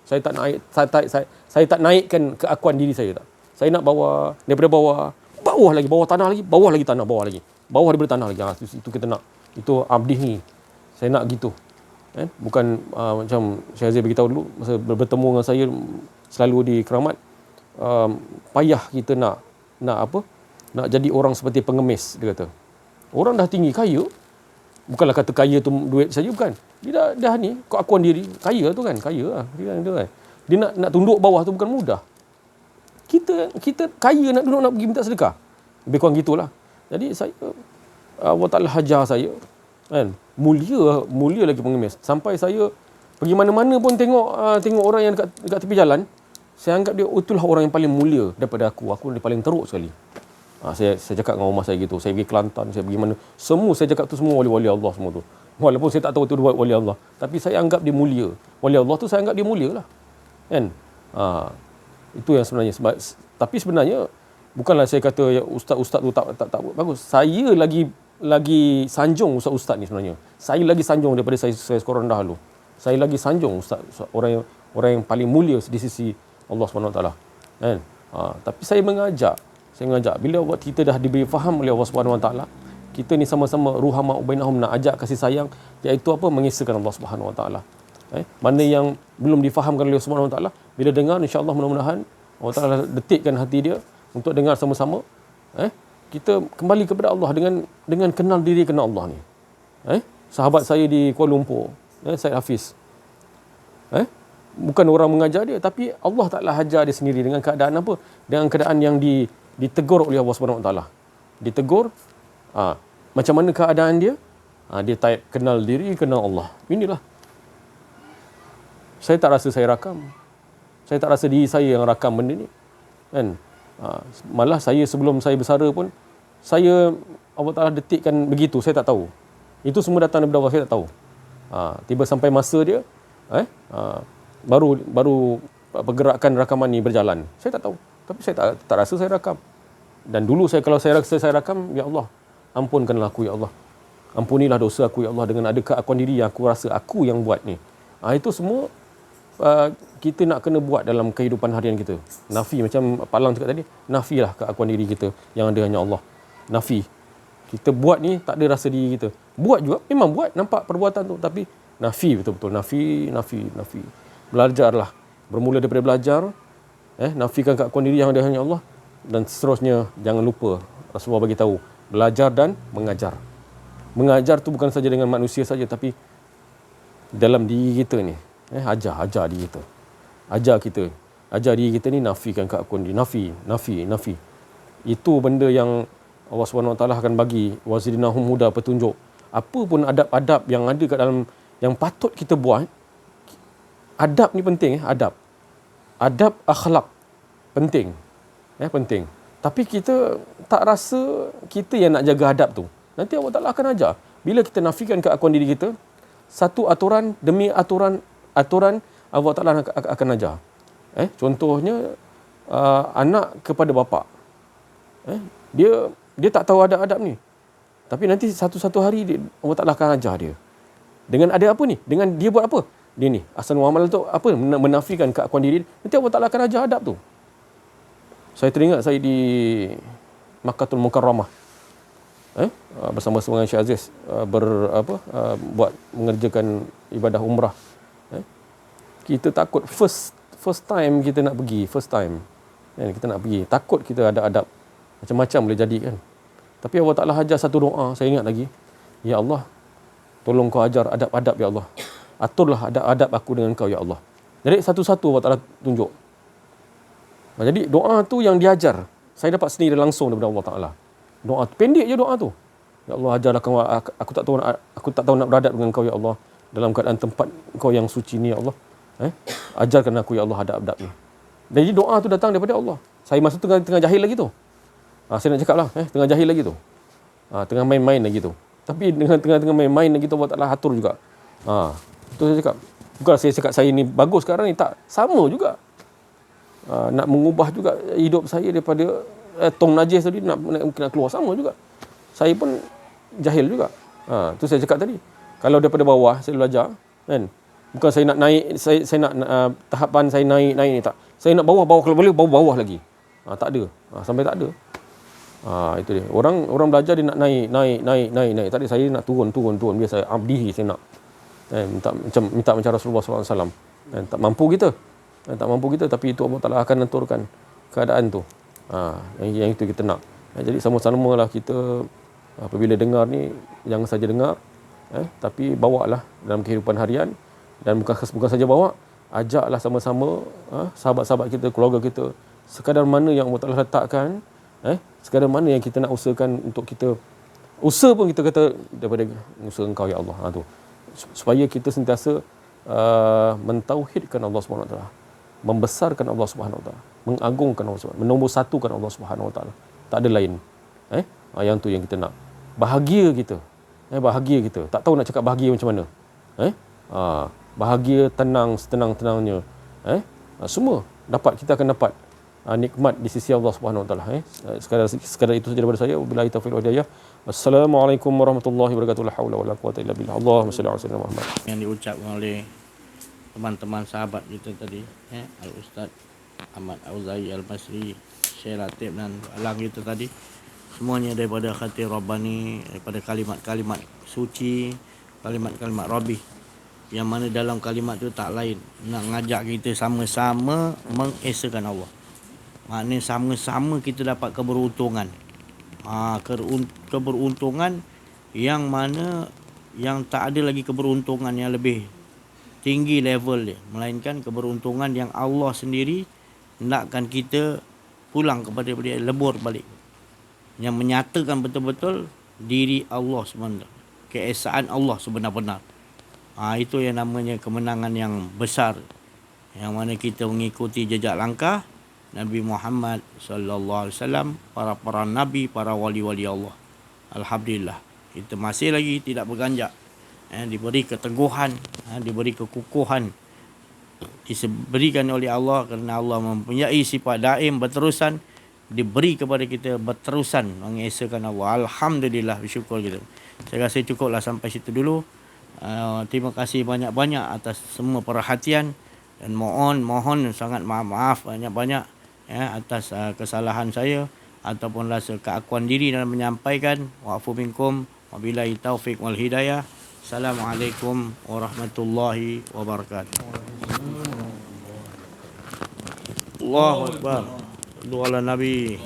Saya tak naik, saya tak naikkan keakuan diri saya, tak. Saya nak bawah, daripada bawah lagi, bawah tanah lagi, bawah lagi tanah, bawah lagi. Bawah daripada tanah lagi. Itu kita nak. Itu abdi ni. Saya nak gitu. Bukan macam Syekh Aziz beritahu dulu masa bertemu dengan saya selalu di Keramat, payah kita nak jadi orang seperti pengemis, dia kata. Orang dah tinggi kaya, bukanlah kata kaya tu duit saja, bukan. Dia dah ni keakuan diri, kaya tu kan, kaya lah. Dia nak tunduk bawah tu bukan mudah. Kita kaya nak duduk nak pergi minta sedekah. Lebih kurang gitulah. Jadi saya Allah Ta'ala hajar saya, kan, mulia lagi pengemis. Sampai saya pergi mana-mana pun tengok orang yang dekat tepi jalan, saya anggap dia itulah orang yang paling mulia daripada aku. Aku yang paling teruk sekali. Saya cakap dengan rumah saya gitu. Saya pergi Kelantan, saya pergi mana, semua saya cakap tu semua wali-wali Allah semua tu. Walaupun saya tak tahu tu wali Allah, tapi saya anggap dia mulia. Wali Allah tu saya anggap dia mulia lah. Kan? Itu yang sebenarnya. Tapi sebenarnya bukanlah saya kata ya, ustaz tu tak bagus. Saya lagi sanjung ustaz ni sebenarnya. Saya lagi sanjung daripada saya skor rendah dulu. Saya lagi sanjung ustaz orang yang paling mulia di sisi Allah SWT. Kan? Tapi saya mengajak bila kita dah diberi faham oleh Allah SWT, kita ni sama-sama ruhama bainahum, nak ajak kasih sayang, iaitu apa? Mengesahkan Allah SWT. Mana yang belum difahamkan oleh Allah SWT, bila dengar, insya-Allah mudah-mudahan Allah Taala detikkan hati dia untuk dengar sama-sama. Kita kembali kepada Allah dengan kenal diri, kenal Allah ni. Sahabat saya di Kuala Lumpur, Syed Hafiz, bukan orang mengajar dia, tapi Allah Taala hajar dia sendiri dengan keadaan apa? Dengan keadaan yang ditegur oleh Allah Subhanahu Wa Taala. Ditegur, macam mana keadaan dia? Dia type kenal diri, kenal Allah. Inilah. Saya tak rasa saya rakam. Saya tak rasa diri saya yang rakam benda ni. Kan? Malah saya sebelum saya bersara pun, saya Allah Ta'ala detikkan begitu, saya tak tahu. Itu semua datang daripada Allah, saya tak tahu. Tiba sampai masa dia, baru pergerakan rakaman ni berjalan. Saya tak tahu. Tapi saya tak rasa saya rakam. Dan dulu kalau saya rasa saya rakam, ya Allah, ampunkanlah aku ya Allah. Ampunilah dosa aku ya Allah dengan ada keakuan diri yang aku rasa aku yang buat ni. Itu semua kita nak kena buat dalam kehidupan harian kita. Nafi, macam Pak Lang cakap tadi, nafilah keakuan diri kita yang ada hanya Allah. Nafi. Kita buat ni tak ada rasa diri kita. Buat juga, memang buat, nampak perbuatan tu, tapi nafi betul-betul. Nafi. Belajarlah. Bermula daripada belajar, nafikan keakuan diri yang ada hanya Allah, dan seterusnya jangan lupa Rasulullah bagi tahu, belajar dan mengajar. Mengajar tu bukan saja dengan manusia saja, tapi dalam diri kita ni. Ajar diri kita. Ajar diri kita ni nafikan keakuan diri. Nafi. Itu benda yang Allah SWT akan bagi. Wazidnahum huda, petunjuk. Apa pun adab-adab yang ada kat dalam, yang patut kita buat. Adab ni penting. Adab akhlak penting. Penting. Tapi kita tak rasa kita yang nak jaga adab tu. Nanti Allah Ta'ala akan ajar. Bila kita nafikan keakuan diri kita, satu aturan demi aturan Allah Ta'ala akan ajar. Contohnya, anak kepada bapa. Dia tak tahu adab-adab ni. Tapi nanti satu hari Allah Ta'ala akan ajar dia. Dengan ada apa ni? Dengan dia buat apa? Dia ni, asal muamalah tu apa? Menafikan keakuan diri. Nanti Allah Ta'ala akan ajar adab tu. Saya teringat saya di Makkahul Mukarramah. Bersama-sama dengan Syekh Aziz buat mengerjakan ibadah umrah. Kita takut first time kita nak pergi, kita nak pergi, takut kita ada adab, macam-macam boleh jadi kan. Tapi Allah Ta'ala hajar satu doa, saya ingat lagi, ya Allah, tolong kau ajar adab-adab ya Allah, aturlah adab-adab aku dengan kau ya Allah. Jadi satu-satu Allah Ta'ala tunjuk. Jadi doa tu yang diajar, saya dapat sendiri langsung daripada Allah Ta'ala. Doa pendek je doa tu, ya Allah ajarlah kau, aku tak tahu nak beradab dengan kau ya Allah dalam keadaan tempat kau yang suci ni ya Allah. Ajarkan aku ya Allah adab-adab ni. Jadi doa tu datang daripada Allah. Saya masa tu tengah jahil lagi tu. Saya nak cakap lah, tengah jahil lagi tu. Tengah main-main lagi tu. Tapi dengan tengah main-main lagi tu, Allah Ta'ala atur juga. Tu saya cakap. Bukan saya cakap saya ni bagus sekarang ni. Tak, sama juga. Nak mengubah juga hidup saya daripada tong najis tadi, nak keluar sama juga. Saya pun jahil juga. Tu saya cakap tadi. Kalau daripada bawah saya belajar, kan? Bukan saya nak naik, saya nak tahapan saya naik ni, tak. Saya nak bawah kalau boleh bawah lagi. Tak ada. Sampai tak ada. Itu dia. Orang belajar dia nak naik. Tadi saya nak turun. Biasa abdi saya nak. Minta macam Rasulullah SAW. Tak mampu kita. Tapi itu Allah Ta'ala akan aturkan keadaan tu. Yang itu kita nak. Jadi sama-sama lah kita apabila dengar ni, jangan saja dengar, tapi bawalah dalam kehidupan harian. Dan bukan saja bawa, ajaklah sama-sama sahabat-sahabat kita, keluarga kita, sekadar mana yang Allah Ta'ala letakkan, sekadar mana yang kita nak usahakan untuk kita. Usaha pun kita kata daripada usaha Engkau ya Allah. Tu supaya kita sentiasa mentauhidkan Allah Subhanahu Wa Taala, membesarkan Allah Subhanahu Wa Taala, mengagungkan Allah Subhanahu, menombor satukan Allah Subhanahu Wa Taala. Tak ada lain. Yang tu yang kita nak. Bahagia kita. Bahagia kita. Tak tahu nak cakap bahagia macam mana. Bahagia, tenang, setenang-tenangnya. Semua kita akan dapat nikmat di sisi Allah Subhanahu Wa Taala. Sekadar itu saja daripada saya. Wabillahi taufiq wal hidayah. Assalamualaikum warahmatullahi wabarakatuh. La haula wala quwwata illa billah. Allahumma shalli ala sayyidina Muhammad.
Yang diucapkan oleh teman-teman sahabat kita tadi, Al-Ustaz Ahmad Auzai Al-Masri, Syekh Latif dan Alang kita tadi, semuanya daripada khatir Rabbani, daripada kalimat-kalimat suci, kalimat-kalimat Rabbi, yang mana dalam kalimat tu tak lain nak ngajak kita sama-sama mengesakan Allah. Maknanya sama-sama kita dapat keberuntungan. Keberuntungan yang mana yang tak ada lagi keberuntungan yang lebih tinggi level dia, melainkan keberuntungan yang Allah sendiri hendakkan kita pulang kepada dia, lebur balik, yang menyatakan betul-betul diri Allah sebenarnya, keesaan Allah sebenar-benar. Itu yang namanya kemenangan yang besar, yang mana kita mengikuti jejak langkah Nabi Muhammad sallallahu alaihi wasallam, para nabi, para wali-wali Allah. Alhamdulillah, kita masih lagi tidak berganjak, diberi keteguhan, diberi kekukuhan, diberikan oleh Allah kerana Allah mempunyai sifat daim berterusan, diberi kepada kita berterusan mengesakan Allah. Alhamdulillah, bersyukur kita. Saya rasa cukuplah sampai situ dulu. Terima kasih banyak-banyak atas semua perhatian, dan mohon sangat maaf banyak-banyak atas kesalahan saya ataupun rasa keakuan diri dalam menyampaikan. Wa'fu minkum, wabillahi taufiq wal hidayah. Assalamualaikum warahmatullahi wabarakatuh. Allahu Akbar. Doa ala Nabi.